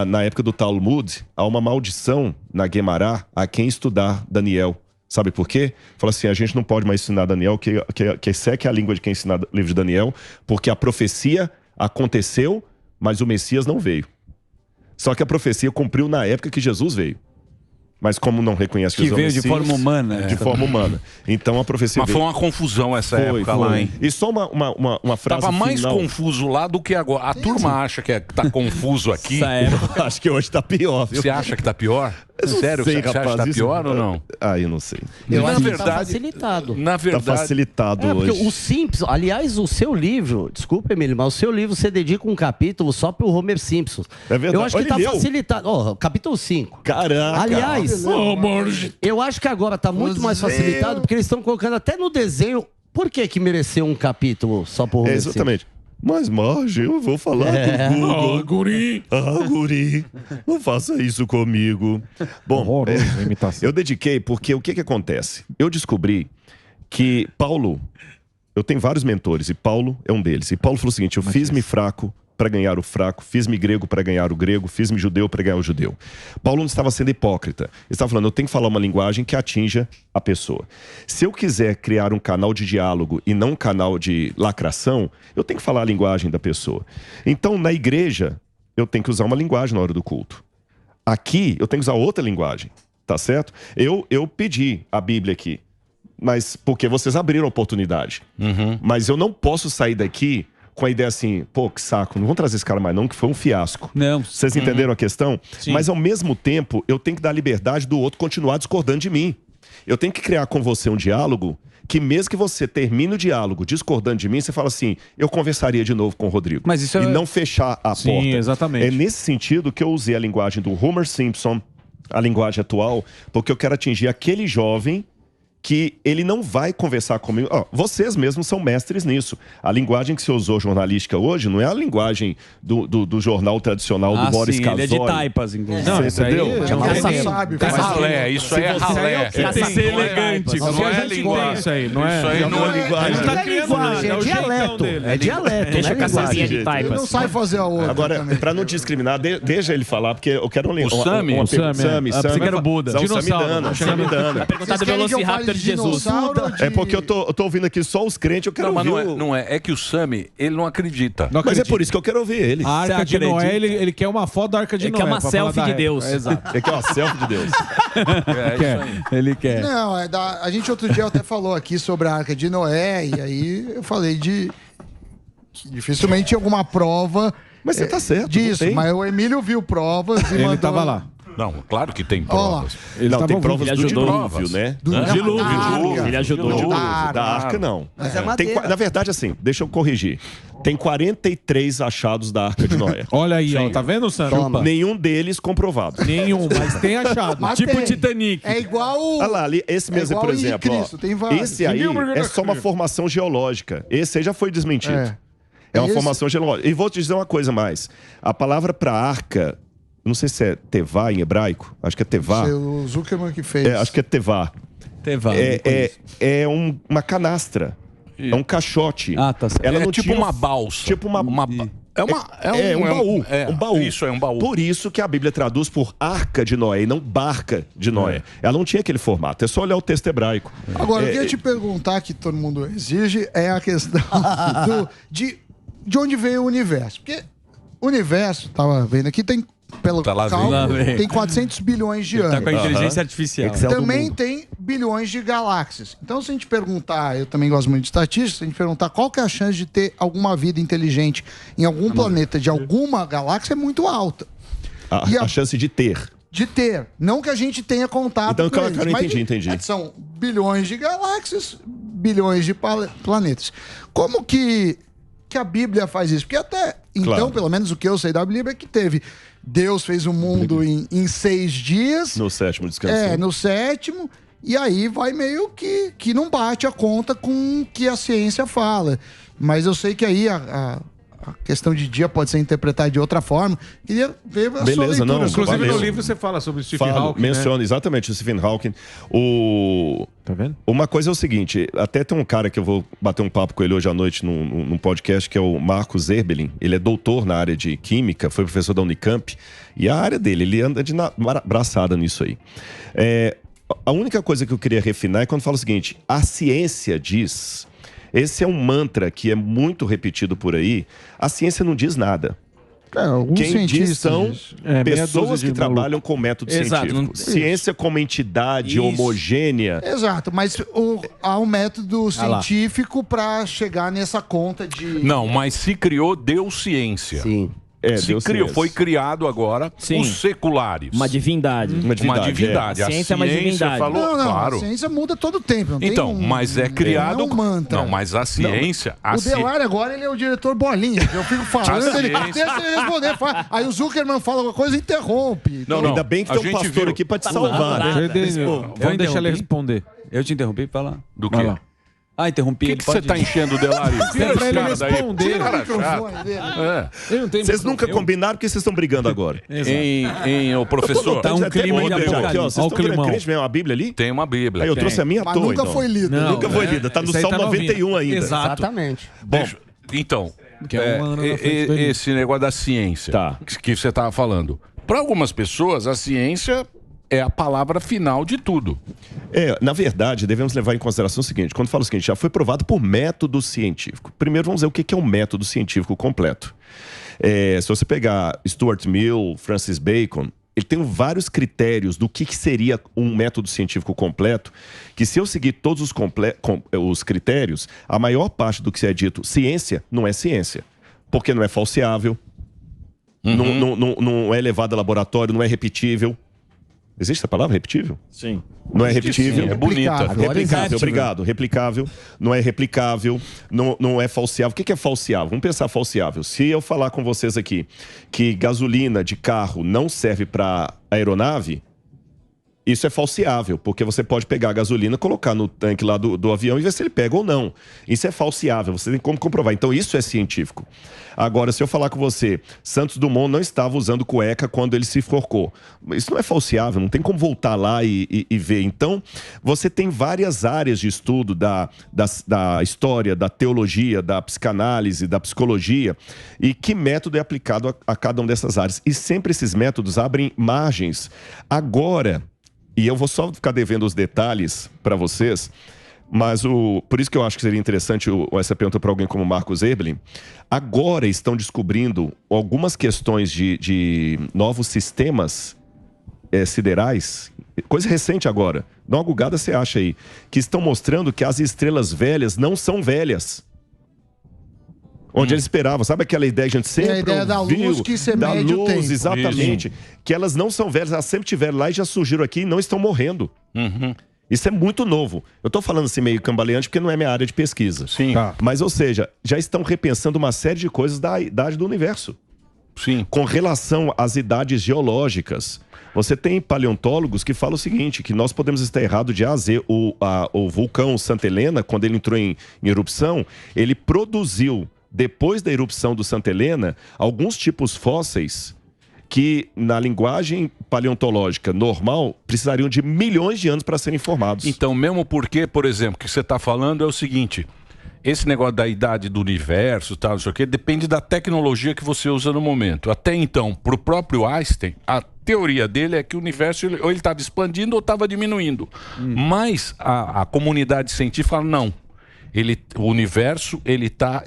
Speaker 6: na época do Talmud, há uma maldição na Guemará a quem estudar Daniel. Sabe por quê? Fala assim, a gente não pode mais ensinar Daniel, que seque a língua de quem ensina o livro de Daniel, porque a profecia aconteceu, mas o Messias não veio. Só que a profecia cumpriu na época que Jesus veio. Mas como não reconhece
Speaker 1: que veio de forma humana.
Speaker 6: De forma humana. Então a profecia
Speaker 5: Mas
Speaker 6: veio.
Speaker 5: foi uma confusão essa época lá, hein?
Speaker 6: E só uma frase
Speaker 5: Tava mais
Speaker 6: final.
Speaker 5: confuso lá do que agora. A turma acha que tá confuso aqui.
Speaker 6: Eu acho que hoje tá pior, viu?
Speaker 5: Você acha que tá pior? Sério,
Speaker 6: sei,
Speaker 5: você acha
Speaker 6: rapaz,
Speaker 5: que tá
Speaker 6: isso-
Speaker 5: pior ou não?
Speaker 6: Eu não sei.
Speaker 7: Eu acho que tá
Speaker 5: verdade-
Speaker 7: facilitado.
Speaker 5: Na verdade...
Speaker 6: Tá facilitado
Speaker 7: Porque
Speaker 6: hoje.
Speaker 7: o Simpsons, aliás, o seu livro, desculpa, Emílio, mas o seu livro você dedica um capítulo só pro Homer Simpson.
Speaker 6: É verdade.
Speaker 7: Eu acho que
Speaker 6: Olha,
Speaker 7: tá
Speaker 6: ele leu.
Speaker 7: facilitado. Ó, capítulo 5.
Speaker 6: Caraca!
Speaker 7: Aliás, eu acho que agora tá muito mais facilitado, porque eles estão colocando até no desenho. Por que mereceu um capítulo só pro Homer Simpson?
Speaker 6: Exatamente. Mas, Marge, eu vou falar do Google.
Speaker 8: Guri.
Speaker 6: Guri, não faça isso comigo. Bom,
Speaker 8: Horroroso, imitação.
Speaker 6: eu dediquei porque o que acontece? Eu descobri que Paulo, eu tenho vários mentores, e Paulo é um deles. E Paulo falou o seguinte: eu fiz-me fraco para ganhar o fraco, fiz-me grego para ganhar o grego, fiz-me judeu para ganhar o judeu. Paulo não estava sendo hipócrita. Ele estava falando, eu tenho que falar uma linguagem que atinja a pessoa. Se eu quiser criar um canal de diálogo e não um canal de lacração, eu tenho que falar a linguagem da pessoa. Então, na igreja, eu tenho que usar uma linguagem na hora do culto. Aqui, eu tenho que usar outra linguagem, tá certo? Eu pedi a Bíblia aqui, mas porque vocês abriram a oportunidade. Mas eu não posso sair daqui com a ideia assim, pô, que saco, não vamos trazer esse cara mais não, que foi um fiasco.
Speaker 1: Não.
Speaker 6: Vocês entenderam a questão?
Speaker 8: Sim.
Speaker 6: Mas ao mesmo tempo, eu tenho que dar liberdade do outro continuar discordando de mim. Eu tenho que criar com você um diálogo que mesmo que você termine o diálogo discordando de mim, você fala assim, eu conversaria de novo com o Rodrigo.
Speaker 1: Mas isso
Speaker 6: e não fechar a
Speaker 8: Sim,
Speaker 6: porta.
Speaker 8: exatamente.
Speaker 6: É nesse sentido que eu usei a linguagem do Homer Simpson, a linguagem atual, porque eu quero atingir aquele jovem que ele não vai conversar comigo. Vocês mesmos são mestres nisso. A linguagem que você usou jornalística hoje não é a linguagem do jornal tradicional do Boris Casoy.
Speaker 1: Ele é de taipas, inclusive.
Speaker 6: Não, você entendeu?
Speaker 5: É ralé, isso aí é ralé.
Speaker 1: Tem que ser elegante.
Speaker 5: Não é linguagem.
Speaker 8: Isso aí, não é?
Speaker 5: Isso aí não é linguagem.
Speaker 8: Ele tá criando,
Speaker 7: é dialeto. É dialeto,
Speaker 9: Deixa
Speaker 7: não
Speaker 9: com
Speaker 7: é
Speaker 9: essa linha
Speaker 7: linguagem.
Speaker 9: de
Speaker 4: Ele
Speaker 9: taipas.
Speaker 4: não sai fazer a outra.
Speaker 6: Agora,
Speaker 4: também.
Speaker 6: pra não discriminar, deixa ele falar, porque eu quero ler.
Speaker 5: O Sami?
Speaker 6: Uma
Speaker 5: O
Speaker 6: pergunta.
Speaker 8: Sami,
Speaker 1: Ah, pensei que era o Buda.
Speaker 6: Não,
Speaker 8: Dinossauro.
Speaker 6: Samidana.
Speaker 9: Perguntar do
Speaker 4: Vocês querem que eu fale
Speaker 9: Velociraptor de Jesus.
Speaker 4: dinossauro ou de-
Speaker 6: É porque eu tô ouvindo aqui só os crentes, eu quero
Speaker 5: Não, mas
Speaker 6: ouvir
Speaker 5: não é. É que o Sami, ele não acredita.
Speaker 6: Mas é por isso que eu quero ouvir ele.
Speaker 8: A Arca de
Speaker 1: acredita?
Speaker 8: Noé, ele quer uma foto da Arca de
Speaker 9: Ele
Speaker 8: Noé.
Speaker 9: quer uma
Speaker 8: pra
Speaker 9: selfie
Speaker 8: falar da
Speaker 9: de Deus.
Speaker 8: época. Exato.
Speaker 6: É que é uma selfie de Deus.
Speaker 1: Ele quer.
Speaker 4: Não, a gente outro dia até falou aqui sobre a Arca de Noé, e aí eu falei que dificilmente tinha alguma prova
Speaker 6: Mas você tá certo.
Speaker 4: disso.
Speaker 6: não tem.
Speaker 4: Mas o Emílio viu provas e
Speaker 8: Ele
Speaker 4: mandou...
Speaker 8: tava lá.
Speaker 5: Não, claro que tem
Speaker 4: Ó lá.
Speaker 5: provas.
Speaker 8: Ele
Speaker 6: Não,
Speaker 8: tava
Speaker 6: tem
Speaker 8: ouvindo.
Speaker 6: provas
Speaker 9: Ele
Speaker 6: do
Speaker 9: ajudou.
Speaker 6: dilúvio, né?
Speaker 4: Do
Speaker 5: Dilúvio.
Speaker 4: da Arca.
Speaker 9: Ele ajudou.
Speaker 6: Dilúvio.
Speaker 4: Da
Speaker 6: Da arca, não.
Speaker 7: Mas é
Speaker 6: Tem
Speaker 7: madeira.
Speaker 6: na verdade, assim, deixa eu corrigir. Tem 43 achados da Arca de Noé.
Speaker 8: Olha aí, ó. Tá vendo, Sam?
Speaker 7: Toma.
Speaker 6: Nenhum deles comprovado.
Speaker 8: Nenhum, mas tem achado.
Speaker 4: Mas
Speaker 1: Tipo
Speaker 4: tem.
Speaker 1: Titanic.
Speaker 4: É igual...
Speaker 6: Olha lá, ali, esse mesmo,
Speaker 4: igual
Speaker 6: por
Speaker 4: Henrique
Speaker 6: exemplo, ó,
Speaker 4: Cristo, tem vários.
Speaker 6: esse aí é só uma formação geológica. Esse aí já foi desmentido. É uma
Speaker 4: Esse-
Speaker 6: formação geológica. E vou te dizer uma coisa mais. A palavra para arca, não sei se é tevá em hebraico, acho que é tevá.
Speaker 4: O Zuckerman que fez.
Speaker 6: Acho que é tevá.
Speaker 1: Teva.
Speaker 6: Uma canastra. É um caixote.
Speaker 1: Ah, tá certo.
Speaker 6: Ela
Speaker 5: É
Speaker 6: não
Speaker 5: tipo
Speaker 6: tinha-
Speaker 5: uma balsa.
Speaker 6: Tipo uma...
Speaker 5: É
Speaker 6: um baú.
Speaker 5: É,
Speaker 6: um baú.
Speaker 5: Isso, é um baú.
Speaker 6: Por isso que a Bíblia traduz por arca de Noé e não barca de Noé. Ela não tinha aquele formato. É só olhar o texto hebraico.
Speaker 4: Agora, eu queria te perguntar, que todo mundo exige, é a questão de onde veio o universo. Porque o universo, tava vendo aqui, tem, pelo
Speaker 5: Tá lá
Speaker 4: cálculo,
Speaker 1: vendo. Lá vem.
Speaker 4: tem 400 bilhões de
Speaker 1: Tá
Speaker 4: anos.
Speaker 1: com a inteligência artificial.
Speaker 7: Excel do
Speaker 4: Também
Speaker 7: mundo.
Speaker 4: tem bilhões de galáxias. Então, se a gente perguntar, eu também gosto muito de estatística, se a gente perguntar qual que é a chance de ter alguma vida inteligente em algum planeta de alguma galáxia, é muito alta. E
Speaker 6: A chance de ter.
Speaker 4: De ter. Não que a gente tenha contato
Speaker 6: Então,
Speaker 4: com
Speaker 6: cara,
Speaker 4: eles,
Speaker 6: cara,
Speaker 4: mas
Speaker 6: entendi.
Speaker 4: são bilhões de galáxias, bilhões de planetas. Como que a Bíblia faz isso? Porque até então,
Speaker 6: Claro.
Speaker 4: pelo menos o que eu sei da Bíblia é que teve... Deus fez o mundo em 6 dias.
Speaker 6: No sétimo descanso.
Speaker 4: No sétimo. E aí vai meio que não bate a conta com o que a ciência fala. Mas eu sei que aí a questão de dia pode ser interpretada de outra forma. Queria ver a sua
Speaker 6: Beleza,
Speaker 4: leitura.
Speaker 6: não,
Speaker 8: Inclusive,
Speaker 6: valeu.
Speaker 8: no livro você fala sobre o Stephen
Speaker 6: Falo,
Speaker 8: Hawking, né?
Speaker 6: menciona exatamente o Stephen Hawking.
Speaker 8: Tá vendo?
Speaker 6: Uma coisa é o seguinte, até tem um cara que eu vou bater um papo com ele hoje à noite num podcast, que é o Marcos Erbelin. Ele é doutor na área de química, foi professor da Unicamp. E a área dele, ele anda de braçada nisso aí. A única coisa que eu queria refinar é quando fala o seguinte, a ciência diz... Esse é um mantra que é muito repetido por aí. A ciência não diz nada.
Speaker 4: Alguns
Speaker 6: Quem diz
Speaker 4: cientistas
Speaker 6: são
Speaker 4: dizem.
Speaker 8: meia
Speaker 6: pessoas
Speaker 8: dúzia
Speaker 6: que
Speaker 8: de
Speaker 6: trabalham com método
Speaker 9: Exato,
Speaker 6: científico.
Speaker 9: não-
Speaker 6: Ciência como entidade
Speaker 9: Isso.
Speaker 6: homogênea.
Speaker 4: Exato, mas há um método
Speaker 8: Ah lá.
Speaker 4: científico para chegar nessa conta de...
Speaker 5: Não, mas se criou, deu ciência.
Speaker 7: Sim.
Speaker 5: Se
Speaker 6: Deus
Speaker 5: criou,
Speaker 6: ciência.
Speaker 5: foi criado agora
Speaker 9: Sim.
Speaker 5: os seculares.
Speaker 9: Uma divindade.
Speaker 6: Uma
Speaker 5: Uma divindade.
Speaker 9: A ciência é uma divindade.
Speaker 5: falou,
Speaker 4: Não,
Speaker 5: claro.
Speaker 4: a ciência muda todo o tempo. Não
Speaker 5: Então,
Speaker 4: tem
Speaker 5: mas é criado...
Speaker 4: Não é um mantra.
Speaker 5: Não, mas a ciência...
Speaker 4: O Delari agora, ele é o diretor bolinha. Eu fico falando, ele
Speaker 5: ciência-
Speaker 4: deixa ele responder. Aí o Zuckerman fala alguma coisa e interrompe.
Speaker 5: Não, não.
Speaker 6: Ainda bem que
Speaker 5: A
Speaker 6: tem um
Speaker 5: gente
Speaker 6: pastor
Speaker 5: viu.
Speaker 6: aqui pra te
Speaker 9: Tá
Speaker 6: salvar,
Speaker 9: falando
Speaker 6: né?
Speaker 9: nada.
Speaker 8: Vamos deixar ele responder.
Speaker 1: Eu te interrompi pra falar.
Speaker 5: Do
Speaker 8: Vai
Speaker 5: quê?
Speaker 8: lá.
Speaker 1: Ah, interrompi.
Speaker 5: O que você tá enchendo o Delari? Tira esse cara daí. Tira o cara chato.
Speaker 6: Vocês nunca combinaram porque vocês estão brigando agora.
Speaker 5: O professor.
Speaker 1: Tá um clima de apocalipse.
Speaker 6: Vocês estão querendo crente mesmo? Uma Bíblia ali?
Speaker 5: Tem uma Bíblia.
Speaker 6: Aí eu trouxe a minha à toa,
Speaker 4: nunca
Speaker 6: então.
Speaker 4: foi lida.
Speaker 6: Nunca foi lida. Tá no Salmo 91 ainda.
Speaker 7: Exatamente.
Speaker 5: Bom, então, esse negócio da ciência que você estava falando. Para algumas pessoas, a ciência é a palavra final de tudo.
Speaker 6: Na verdade, devemos levar em consideração o seguinte. Quando fala o seguinte, já foi provado por método científico. Primeiro, vamos ver o que é um método científico completo. Se você pegar Stuart Mill, Francis Bacon, ele tem vários critérios do que seria um método científico completo, que se eu seguir todos os critérios, a maior parte do que é dito ciência não é ciência. Porque não é falseável, não é levado a laboratório, não é repetível. Existe essa palavra, repetível?
Speaker 8: Sim.
Speaker 6: Não é repetível.
Speaker 5: Sim, é bonita.
Speaker 6: Replicável, obrigado. Replicável, não é replicável, não é falseável. O que é falseável? Vamos pensar falseável. Se eu falar com vocês aqui que gasolina de carro não serve para aeronave, isso é falseável, porque você pode pegar a gasolina, colocar no tanque lá do avião e ver se ele pega ou não. Isso é falseável, você tem como comprovar. Então isso é científico. Agora, se eu falar com você, Santos Dumont não estava usando cueca quando ele se enforcou. Isso não é falseável, não tem como voltar lá e ver. Então, você tem várias áreas de estudo da história, da teologia, da psicanálise, da psicologia, e que método é aplicado a cada uma dessas áreas. E sempre esses métodos abrem margens. Agora, e eu vou só ficar devendo os detalhes para vocês, mas por isso que eu acho que seria interessante essa pergunta para alguém como Marcos Eberlin. Agora estão descobrindo algumas questões de novos sistemas siderais, coisa recente agora, dá uma gugada, você acha aí, que estão mostrando que as estrelas velhas não são velhas. Onde eles esperavam, sabe aquela ideia que a gente sempre
Speaker 4: a ideia da luz que você mede o tempo.
Speaker 6: Exatamente. Que elas não são velhas, elas sempre estiveram lá e já surgiram aqui e não estão morrendo. Isso é muito novo. Eu estou falando assim meio cambaleante porque não é minha área de pesquisa.
Speaker 5: Sim.
Speaker 6: Mas, ou seja, já estão repensando uma série de coisas da idade do universo.
Speaker 5: Sim.
Speaker 6: Com relação às idades geológicas. Você tem paleontólogos que falam o seguinte, que nós podemos estar errados de A a Z. O vulcão Santa Helena, quando ele entrou em erupção, ele produziu, depois da erupção do Santa Helena, alguns tipos fósseis que, na linguagem paleontológica normal, precisariam de milhões de anos para serem formados.
Speaker 5: Então, mesmo porque, por exemplo, o que você está falando é o seguinte, esse negócio da idade do universo, tal, não sei o quê, depende da tecnologia que você usa no momento. Até então, para o próprio Einstein, a teoria dele é que o universo ou ele estava expandindo ou estava diminuindo. Mas a comunidade científica fala, não. O universo, ele tá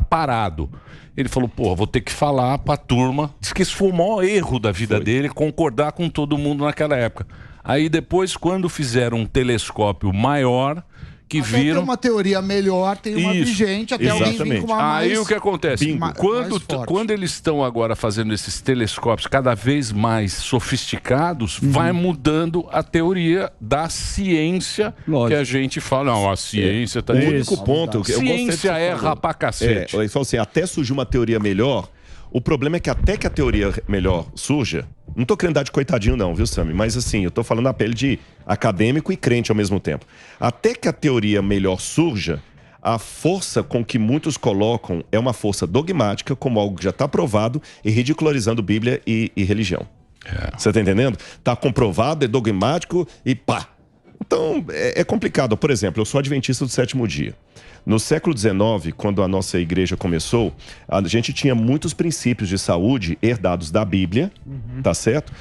Speaker 5: parado. Ele falou, pô, vou ter que falar pra turma. Diz que esse foi o maior erro da vida dele, concordar com todo mundo naquela época. Aí depois, quando fizeram um telescópio maior, que viram...
Speaker 4: Tem uma teoria melhor, tem uma vigente, até alguém vir com uma mais...
Speaker 5: Aí o que acontece? Quando eles estão agora fazendo esses telescópios cada vez mais sofisticados, vai mudando a teoria da ciência. Que a gente fala, não, a ciência tá...
Speaker 6: O único ponto...
Speaker 5: Ciência erra pra cacete.
Speaker 6: Ele falou assim, até surgir uma teoria melhor, o problema é que até que a teoria melhor surja, não tô querendo dar de coitadinho não, viu, Sami? Mas assim, eu tô falando na pele de acadêmico e crente ao mesmo tempo. Até que a teoria melhor surja, a força com que muitos colocam é uma força dogmática, como algo que já está provado, e ridicularizando Bíblia e religião. Você tá entendendo? Tá comprovado, é dogmático e pá. Então, é complicado. Por exemplo, eu sou adventista do sétimo dia. No século XIX, quando a nossa igreja começou, a gente tinha muitos princípios de saúde herdados da Bíblia, tá certo?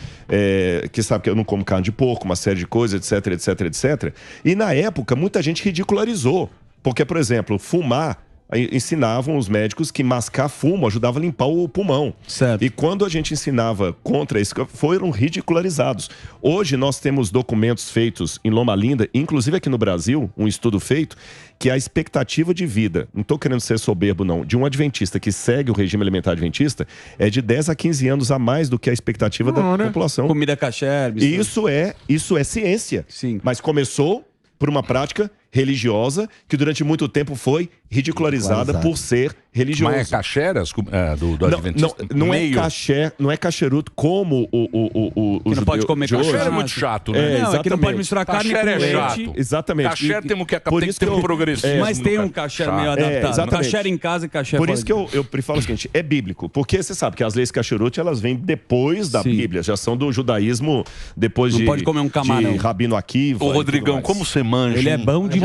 Speaker 6: Que sabe que eu não como carne de porco, uma série de coisas, etc, etc, etc. E na época, muita gente ridicularizou. Porque, por exemplo, fumar, ensinavam os médicos que mascar fumo ajudava a limpar o pulmão.
Speaker 1: Certo.
Speaker 6: E quando a gente ensinava contra isso, foram ridicularizados. Hoje nós temos documentos feitos em Loma Linda, inclusive aqui no Brasil, um estudo feito, que a expectativa de vida, não estou querendo ser soberbo não, de um adventista que segue o regime alimentar adventista, é de 10 a 15 anos a mais do que a expectativa da população.
Speaker 1: Comida kasher.
Speaker 6: Isso é ciência.
Speaker 1: Sim.
Speaker 6: Mas começou por uma prática religiosa que durante muito tempo foi ridicularizada por ser religioso.
Speaker 5: Mas é cacheras do Adventista?
Speaker 6: Não é cacheruto como o
Speaker 1: Que não pode comer
Speaker 6: de hoje.
Speaker 5: Caché é muito chato, né?
Speaker 1: Não, é que não pode misturar carne com
Speaker 5: Caché é
Speaker 1: leite.
Speaker 5: chato.
Speaker 6: Exatamente.
Speaker 5: Caché temos que ter um progressismo.
Speaker 1: Mas tem um caché meio adaptado. Caché em casa e caché
Speaker 6: Por
Speaker 1: fora
Speaker 6: isso que eu falo o seguinte, é bíblico. Porque você sabe que as leis cacheruto, elas vêm depois da Bíblia. Já são do judaísmo, depois
Speaker 1: não pode comer um camarão.
Speaker 6: de Rabino Akiva.
Speaker 5: Ô, Rodrigão, como você manja?
Speaker 1: Ele é bom demais.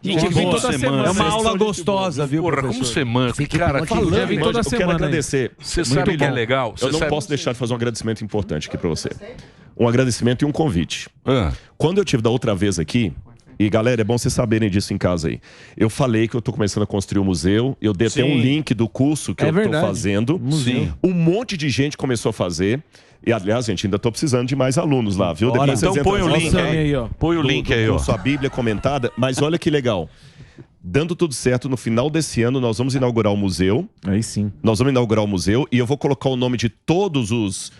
Speaker 8: Gente, vem toda semana.
Speaker 1: É uma aula gostosa, viu,
Speaker 5: Porra, como você manja? Cara,
Speaker 8: Já vem toda
Speaker 6: eu quero
Speaker 8: semana.
Speaker 6: agradecer.
Speaker 5: Você sabe que é legal?
Speaker 6: Eu não posso deixar de fazer um agradecimento importante aqui pra você. Um agradecimento e um convite. Quando eu tive da outra vez aqui, e galera, é bom vocês saberem disso em casa aí. Eu falei que eu tô começando a construir um museu, eu dei até um link do curso que eu tô fazendo.
Speaker 5: Sim.
Speaker 6: Um monte de gente começou a fazer. E, aliás, gente, ainda tô precisando de mais alunos lá, viu? Depois
Speaker 5: então põe o link aí, ó. Põe o link aí, ó.
Speaker 6: Sua Bíblia comentada. Mas olha que legal. Dando tudo certo, no final desse ano nós vamos inaugurar o museu.
Speaker 8: Aí sim.
Speaker 6: Nós vamos inaugurar o museu e eu vou colocar o nome de todos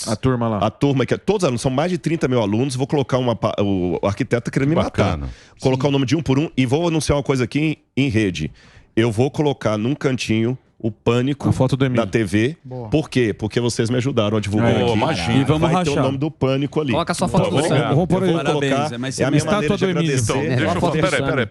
Speaker 6: a turma lá. A turma, que todos os alunos, são mais de 30 mil alunos. Vou colocar o arquiteto tá querendo me matar. Colocar o nome de um por um e vou anunciar uma coisa aqui em rede. Eu vou colocar num cantinho o Pânico da TV.
Speaker 4: Boa.
Speaker 6: Por quê? Porque vocês me ajudaram a divulgar aqui.
Speaker 5: Imagina.
Speaker 1: E vamos
Speaker 6: vai ter o
Speaker 1: rachar.
Speaker 6: nome do Pânico ali.
Speaker 9: Coloca sua foto do céu.
Speaker 6: Vamos pôr colocar.
Speaker 1: Mas
Speaker 6: É a minha
Speaker 1: está
Speaker 6: maneira de agradecer.
Speaker 5: Então, deixa eu falar. Peraí.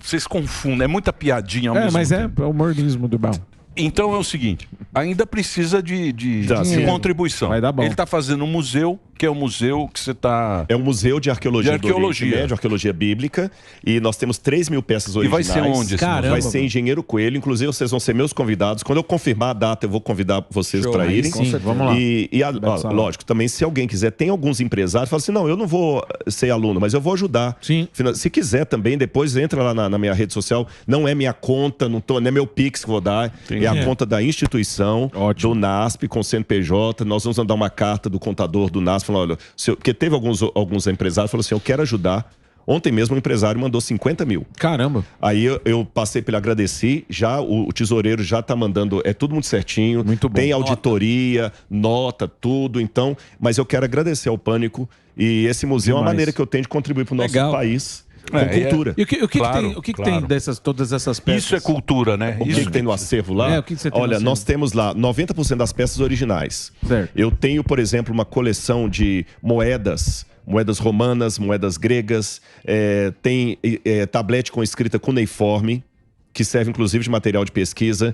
Speaker 5: Vocês confundem. É muita piadinha ao mesmo
Speaker 8: mas
Speaker 5: tempo.
Speaker 8: é o humorismo do Bal.
Speaker 5: Então é o seguinte, ainda precisa de contribuição.
Speaker 8: Vai dar bom.
Speaker 5: Ele está fazendo um museu, que é um museu que você está...
Speaker 6: É um museu de arqueologia,
Speaker 5: De arqueologia.
Speaker 6: do Oriente Médio, arqueologia bíblica. E nós temos 3 mil peças
Speaker 5: E
Speaker 6: originais.
Speaker 5: vai ser onde esse museu?
Speaker 6: Vai ser em Engenheiro Coelho. Inclusive, vocês vão ser meus convidados. Quando eu confirmar a data, eu vou convidar vocês para irem.
Speaker 8: Sim, vamos lá.
Speaker 6: Lógico, também, se alguém quiser, tem alguns empresários, fala assim, não, eu não vou ser aluno, mas eu vou ajudar.
Speaker 8: Sim.
Speaker 6: Se quiser também, depois entra lá na minha rede social. Não é minha conta, não é meu Pix que vou dar. É a conta da instituição, do NASP, com CNPJ. Nós vamos mandar uma carta do contador do NASP, falando, olha, porque teve alguns empresários que falaram assim, eu quero ajudar. Ontem mesmo um empresário mandou 50 mil.
Speaker 8: Caramba.
Speaker 6: Aí eu passei para ele, agradeci, já o tesoureiro já tá mandando, é tudo muito certinho.
Speaker 8: Muito bom.
Speaker 6: Tem auditoria, nota, tudo. Então, mas eu quero agradecer ao Pânico e esse museu é uma maneira que eu tenho de contribuir para o nosso país. Com cultura.
Speaker 8: E o que tem dessas, todas essas peças?
Speaker 5: Isso é cultura, né?
Speaker 6: O que tem no acervo lá?
Speaker 8: O que você tem
Speaker 6: Olha, nós temos lá 90% das peças originais.
Speaker 8: Certo.
Speaker 6: Eu tenho, por exemplo, uma coleção de moedas romanas, moedas gregas, tem tablete com escrita cuneiforme, que serve inclusive de material de pesquisa,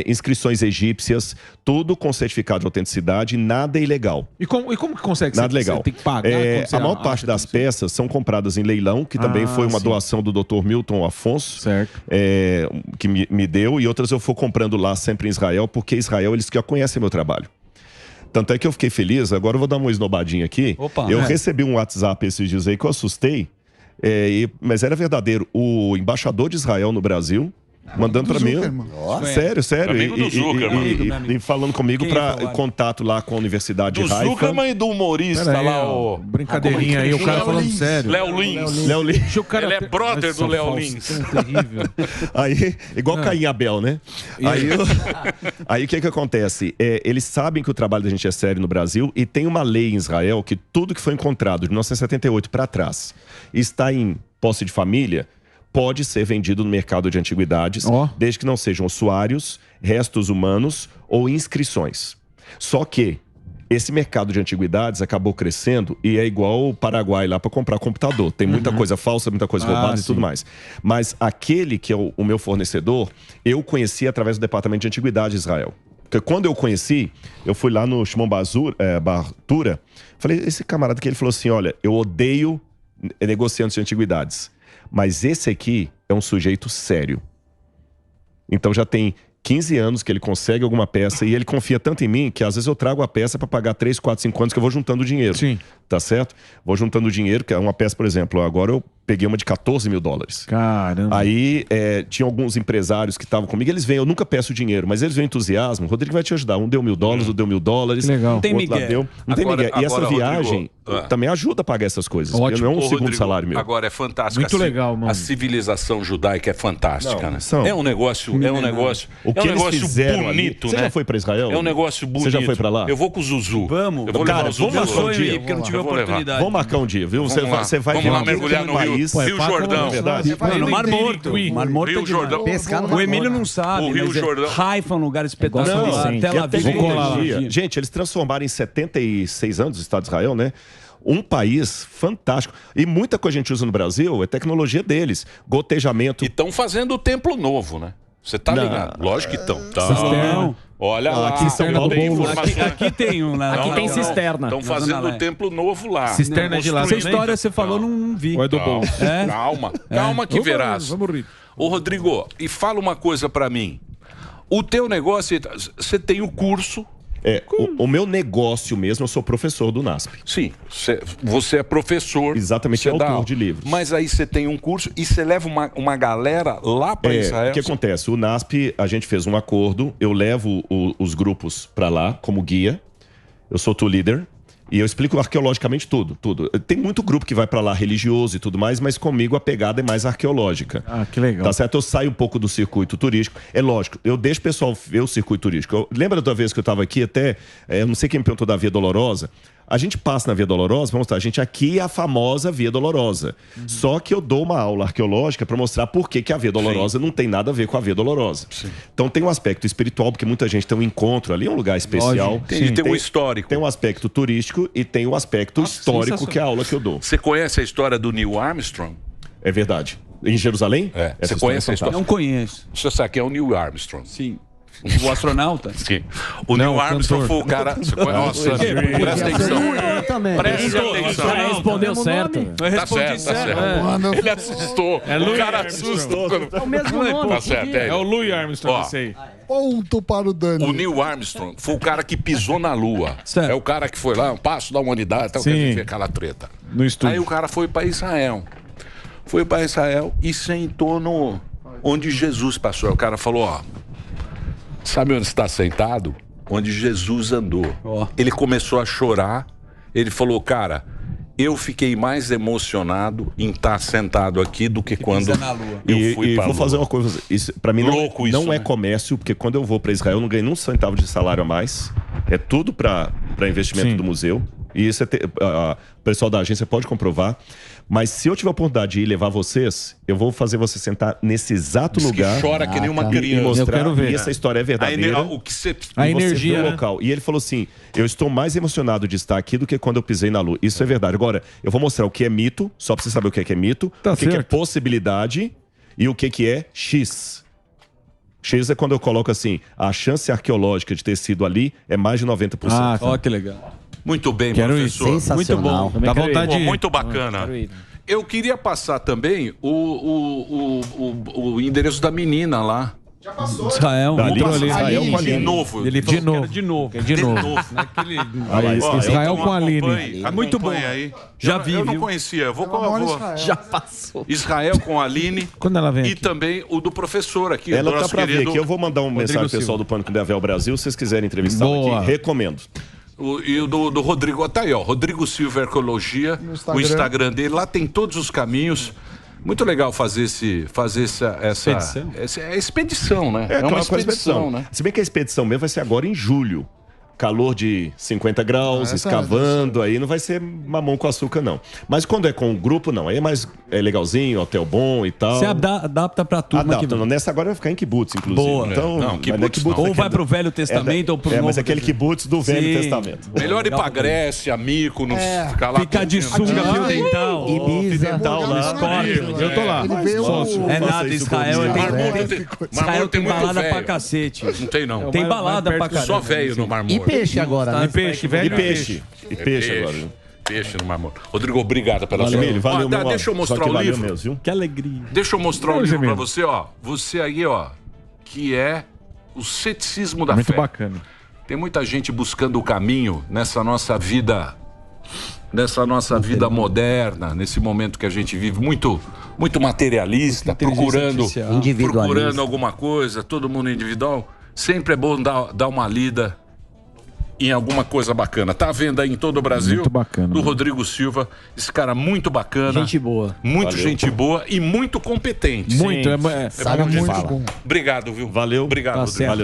Speaker 6: inscrições egípcias, tudo com certificado de autenticidade, nada é ilegal.
Speaker 8: E como que consegue?
Speaker 6: Nada legal.
Speaker 8: Você tem que pagar?
Speaker 6: A maior parte das peças são compradas em leilão, que também foi uma doação do Dr. Milton Afonso, que me deu, e outras eu for comprando lá sempre em Israel, porque Israel eles já conhecem meu trabalho. Tanto é que eu fiquei feliz, agora eu vou dar uma esnobadinha aqui. Eu recebi um WhatsApp esses dias aí que eu assustei, mas era verdadeiro. O embaixador de Israel no Brasil mandando para mim. Sério.
Speaker 5: Amigo do Zuckerman.
Speaker 6: E falando comigo para contato lá com a Universidade de Haifa.
Speaker 5: Do Zuckerman e do humorista lá, o...
Speaker 8: Brincadeirinha aí, o cara falando sério.
Speaker 5: Léo Lins. Ele é brother do Léo Lins.
Speaker 8: Terrível.
Speaker 6: Aí, igual Caim e Abel, né? Aí o que acontece? Eles sabem que o trabalho da gente é sério no Brasil e tem uma lei em Israel que tudo que foi encontrado de 1978 para trás está em posse de família, pode ser vendido no mercado de antiguidades, desde que não sejam ossuários, restos humanos ou inscrições. Só que esse mercado de antiguidades acabou crescendo e é igual o Paraguai lá para comprar computador. Tem muita coisa falsa, muita coisa roubada e tudo mais. Mas aquele que é o meu fornecedor, eu conheci através do Departamento de Antiguidades de Israel. Porque quando eu conheci, eu fui lá no Shimon Bartura, falei, esse camarada aqui, ele falou assim, olha, eu odeio negociantes de antiguidades. Mas esse aqui é um sujeito sério. Então já tem 15 anos que ele consegue alguma peça e ele confia tanto em mim que às vezes eu trago a peça para pagar 3, 4, 5 anos que eu vou juntando dinheiro.
Speaker 8: Sim.
Speaker 6: Tá certo? Vou juntando dinheiro, que é uma peça, por exemplo, agora eu peguei uma de $14 mil.
Speaker 8: Caramba.
Speaker 6: Aí tinha alguns empresários que estavam comigo, eles vêm, eu nunca peço dinheiro, mas eles vêm entusiasmo. O Rodrigo vai te ajudar. Um deu $1.000, outro deu $1.000.
Speaker 8: Que legal.
Speaker 1: Não tem Miguel.
Speaker 6: Não tem Miguel. E essa
Speaker 5: Rodrigo,
Speaker 6: viagem também ajuda a pagar essas coisas.
Speaker 8: Ótimo.
Speaker 6: Não é um segundo
Speaker 5: Rodrigo,
Speaker 6: salário meu.
Speaker 5: Agora é fantástico.
Speaker 8: Muito legal, mano.
Speaker 5: A civilização judaica é fantástica, né?
Speaker 6: São.
Speaker 5: É um negócio,
Speaker 6: O que eles fizeram
Speaker 5: bonito,
Speaker 6: ali.
Speaker 5: né?
Speaker 6: Você já foi pra Israel?
Speaker 5: É um negócio bonito.
Speaker 6: Você já foi pra lá?
Speaker 5: Eu vou com o Zuzu.
Speaker 1: Vamos.
Speaker 5: Eu vou levar o Zuzu.
Speaker 6: vamos
Speaker 1: Meu sonho
Speaker 6: um dia.
Speaker 1: aí, porque eu não tive
Speaker 5: levar.
Speaker 6: Vamos marcar um dia, viu?
Speaker 5: Vamos lá.
Speaker 6: Você vai
Speaker 5: Vamos
Speaker 6: ver
Speaker 5: lá mergulhar no Rio Jordão.
Speaker 6: É verdade?
Speaker 1: No Mar Morto. Mar Morto
Speaker 5: Rio
Speaker 1: é
Speaker 5: Jordão.
Speaker 1: O Emílio não sabe,
Speaker 5: O Rio
Speaker 1: mas
Speaker 5: Jordão.
Speaker 1: Haifa é um lugar espetacular.
Speaker 6: Não,
Speaker 1: Tel
Speaker 6: e a
Speaker 1: Aviv,
Speaker 6: tecnologia. Gente, eles transformaram em 76 anos o Estado de Israel, né? Um país fantástico. E muita coisa que a gente usa no Brasil é tecnologia deles. Gotejamento.
Speaker 5: E estão fazendo o templo novo, né? Você tá ligado? Lógico que estão.
Speaker 1: Cisterna.
Speaker 5: Olha lá,
Speaker 6: aqui em São Paulo
Speaker 5: tem
Speaker 6: Boulos.
Speaker 5: informação.
Speaker 1: Aqui tem um, né?
Speaker 9: Aqui tem cisterna.
Speaker 5: Estão fazendo o templo novo lá.
Speaker 8: Cisterna de lá
Speaker 1: Essa
Speaker 8: também?
Speaker 1: história você falou, não vi.
Speaker 8: Ou é do bom?
Speaker 5: Calma que verás.
Speaker 8: Vamos rir.
Speaker 5: Ô, Rodrigo, e fala uma coisa pra mim. O teu negócio, você tem o curso...
Speaker 6: O meu negócio mesmo, eu sou professor do NASP.
Speaker 5: Sim, você é professor.
Speaker 6: Exatamente,
Speaker 5: você dá
Speaker 6: autor
Speaker 5: aula.
Speaker 6: de livros.
Speaker 5: Mas aí você tem um curso e você leva uma galera lá para Israel.
Speaker 6: O que acontece? O NASP, a gente fez um acordo, eu levo os grupos para lá como guia, eu sou tour leader, e eu explico arqueologicamente tudo. Tem muito grupo que vai para lá religioso e tudo mais, mas comigo a pegada é mais arqueológica.
Speaker 8: Ah, que legal.
Speaker 6: Tá certo? Eu saio um pouco do circuito turístico. É lógico, eu deixo o pessoal ver o circuito turístico. Lembra da vez que eu estava aqui até, eu não sei quem me perguntou da Via Dolorosa. A gente passa na Via Dolorosa, vamos lá, a gente aqui é a famosa Via Dolorosa. Só que eu dou uma aula arqueológica para mostrar por que a Via Dolorosa não tem nada a ver com a Via Dolorosa. Então tem um aspecto espiritual, porque muita gente tem um encontro ali, é um lugar especial.
Speaker 5: Tem um histórico.
Speaker 6: Tem um aspecto turístico e tem o aspecto histórico, que é a aula que eu dou.
Speaker 5: Você conhece a história do Neil Armstrong?
Speaker 6: É verdade. Em Jerusalém?
Speaker 5: Você conhece a história?
Speaker 1: Não conheço.
Speaker 5: Você sabe quem é o Neil Armstrong?
Speaker 1: Sim. O astronauta?
Speaker 5: Sim. O Neil Armstrong foi o cara... Nossa, presta atenção. Presta atenção.
Speaker 9: Já respondeu certo.
Speaker 1: Eu respondi certo.
Speaker 5: Ele assustou. O cara assustou.
Speaker 9: É o mesmo nome.
Speaker 5: Tá certo,
Speaker 8: É o Louis Armstrong, esse aí.
Speaker 4: Ponto para o Dani.
Speaker 5: O Neil Armstrong foi o cara que pisou na Lua.
Speaker 1: Certo.
Speaker 5: É o cara que foi lá, um passo da humanidade, tal, que a gente vê aquela treta.
Speaker 8: No estúdio.
Speaker 5: Aí o cara foi para Israel. Foi para Israel e sentou no onde Jesus passou. O cara falou, ó, sabe onde está sentado? Onde Jesus andou. Ele começou a chorar. Ele falou, cara, eu fiquei mais emocionado em estar sentado aqui do que quando eu fui para a Lua.
Speaker 6: Vou fazer uma coisa, isso para mim não é
Speaker 5: né?
Speaker 6: comércio, porque quando eu vou para Israel eu não ganho nem um centavo de salário a mais. É tudo para investimento do museu. E isso o pessoal da agência pode comprovar. Mas se eu tiver a oportunidade de ir levar vocês, eu vou fazer você sentar nesse exato lugar.
Speaker 5: Que chora que nem uma criança.
Speaker 6: E mostrar
Speaker 8: Eu quero ver.
Speaker 6: que essa história é verdadeira.
Speaker 5: O que você...
Speaker 8: A
Speaker 6: E você
Speaker 8: energia,
Speaker 6: vê o
Speaker 8: né?
Speaker 6: local. E ele falou assim, eu estou mais emocionado de estar aqui do que quando eu pisei na Lua. Isso é verdade. Agora, eu vou mostrar o que é mito, só pra você saber o que é mito,
Speaker 8: Tá
Speaker 6: o que é
Speaker 8: certo.
Speaker 6: possibilidade e o que é X. X é quando eu coloco assim, a chance arqueológica de ter sido ali é mais de 90%.
Speaker 8: Ah,
Speaker 1: Ó, que legal.
Speaker 5: Muito bem,
Speaker 8: Quero ir.
Speaker 5: professor.
Speaker 7: Sensacional.
Speaker 1: Muito bom.
Speaker 8: Dá vontade de ir.
Speaker 5: Muito bacana. Eu queria passar também o endereço da menina lá.
Speaker 1: Israel.
Speaker 6: Dali,
Speaker 1: Vamos passar.
Speaker 6: Israel com a
Speaker 5: De
Speaker 6: Aline.
Speaker 5: novo.
Speaker 1: Ele falou
Speaker 8: De
Speaker 1: que era
Speaker 8: novo.
Speaker 1: de novo.
Speaker 8: De novo.
Speaker 1: Naquele...
Speaker 5: Ó,
Speaker 8: Israel
Speaker 5: então
Speaker 8: com a Aline.
Speaker 5: acompanhe
Speaker 1: Muito bom.
Speaker 5: aí.
Speaker 1: Já
Speaker 5: Eu
Speaker 1: vi,
Speaker 5: não
Speaker 1: viu?
Speaker 5: conhecia. Eu vou
Speaker 1: Já passou.
Speaker 5: Israel com a Aline.
Speaker 8: Quando ela vem
Speaker 5: E
Speaker 8: aqui?
Speaker 5: também o do professor aqui.
Speaker 6: Ela
Speaker 5: do
Speaker 6: tá
Speaker 5: nosso
Speaker 6: pra ver
Speaker 5: querido...
Speaker 6: aqui. Eu vou mandar uma mensagem pro pessoal do Pânico da Avel Brasil, se vocês quiserem entrevistar
Speaker 8: Boa.
Speaker 6: aqui. Recomendo.
Speaker 5: E o do Rodrigo, tá aí, ó. Rodrigo Silva Arqueologia, o Instagram dele. Lá tem todos os caminhos. Muito legal fazer essa expedição, né? É uma expedição, né?
Speaker 6: Se bem que a expedição mesmo vai ser agora em julho. Calor de 50 graus, escavando, aí não vai ser mamão com açúcar, não. Mas quando é com o grupo, não. Aí é mais legalzinho, hotel bom e tal.
Speaker 1: Você adapta pra turma
Speaker 6: Adapta.
Speaker 1: que...
Speaker 6: Nessa agora vai ficar em kibbutz, inclusive.
Speaker 1: Boa.
Speaker 6: Então,
Speaker 5: Não,
Speaker 6: mas
Speaker 5: kibbutz não.
Speaker 1: Ou vai pro Velho Testamento ou pro Novo
Speaker 6: mas aquele kibbutz do Velho
Speaker 1: Sim.
Speaker 6: Testamento.
Speaker 5: Melhor ir pra Grécia, Mykonos, ficar lá.
Speaker 1: Ficar de sunga, fio dental.
Speaker 7: Ibiza.
Speaker 6: Dental lá.
Speaker 8: Eu tô lá.
Speaker 4: Ele veio
Speaker 8: Sócio.
Speaker 1: É
Speaker 6: Faça
Speaker 1: nada,
Speaker 6: isso
Speaker 1: Israel
Speaker 6: comigo.
Speaker 1: tem...
Speaker 5: Mar
Speaker 1: Israel
Speaker 5: Morto tem
Speaker 1: tem
Speaker 5: muito
Speaker 1: balada pra
Speaker 5: velho.
Speaker 1: cacete.
Speaker 5: Não tem, não.
Speaker 1: Tem balada pra
Speaker 8: perto,
Speaker 1: caramba.
Speaker 5: Só velho no Mar
Speaker 7: E
Speaker 5: Morto.
Speaker 7: peixe agora, né?
Speaker 8: E peixe, velho.
Speaker 6: E peixe. E peixe agora. viu?
Speaker 5: Peixe no Mar Morto. Rodrigo, obrigado pela
Speaker 6: Valeu,
Speaker 5: sua...
Speaker 6: Emílio, valeu, meu
Speaker 5: Deixa eu
Speaker 6: amor. Só
Speaker 5: mostrar
Speaker 6: que
Speaker 5: o
Speaker 6: valeu
Speaker 5: livro.
Speaker 6: mesmo, viu?
Speaker 1: Que alegria.
Speaker 5: Deixa eu mostrar o
Speaker 8: Hoje
Speaker 5: livro pra
Speaker 8: mesmo.
Speaker 5: você, ó. Você aí, ó, que é o ceticismo da
Speaker 8: Muito
Speaker 5: fé.
Speaker 8: bacana.
Speaker 5: Tem muita gente buscando o caminho nessa nossa vida moderna, nesse momento que a gente vive muito materialista, procurando
Speaker 7: Individualista.
Speaker 5: alguma coisa, todo mundo individual. Sempre é bom dar uma lida em alguma coisa bacana. Tá vendo aí em todo o Brasil?
Speaker 8: Muito bacana.
Speaker 5: Do Rodrigo Silva. Esse cara muito bacana.
Speaker 9: Gente boa.
Speaker 5: Muito gente boa e muito competente.
Speaker 8: Muito.
Speaker 6: Sim.
Speaker 8: É
Speaker 7: Sabe o que
Speaker 4: muito
Speaker 7: fala.
Speaker 4: bom.
Speaker 5: Obrigado, viu?
Speaker 6: Valeu.
Speaker 5: Obrigado,
Speaker 8: Tá
Speaker 5: Rodrigo.
Speaker 8: certo.
Speaker 6: Valeu.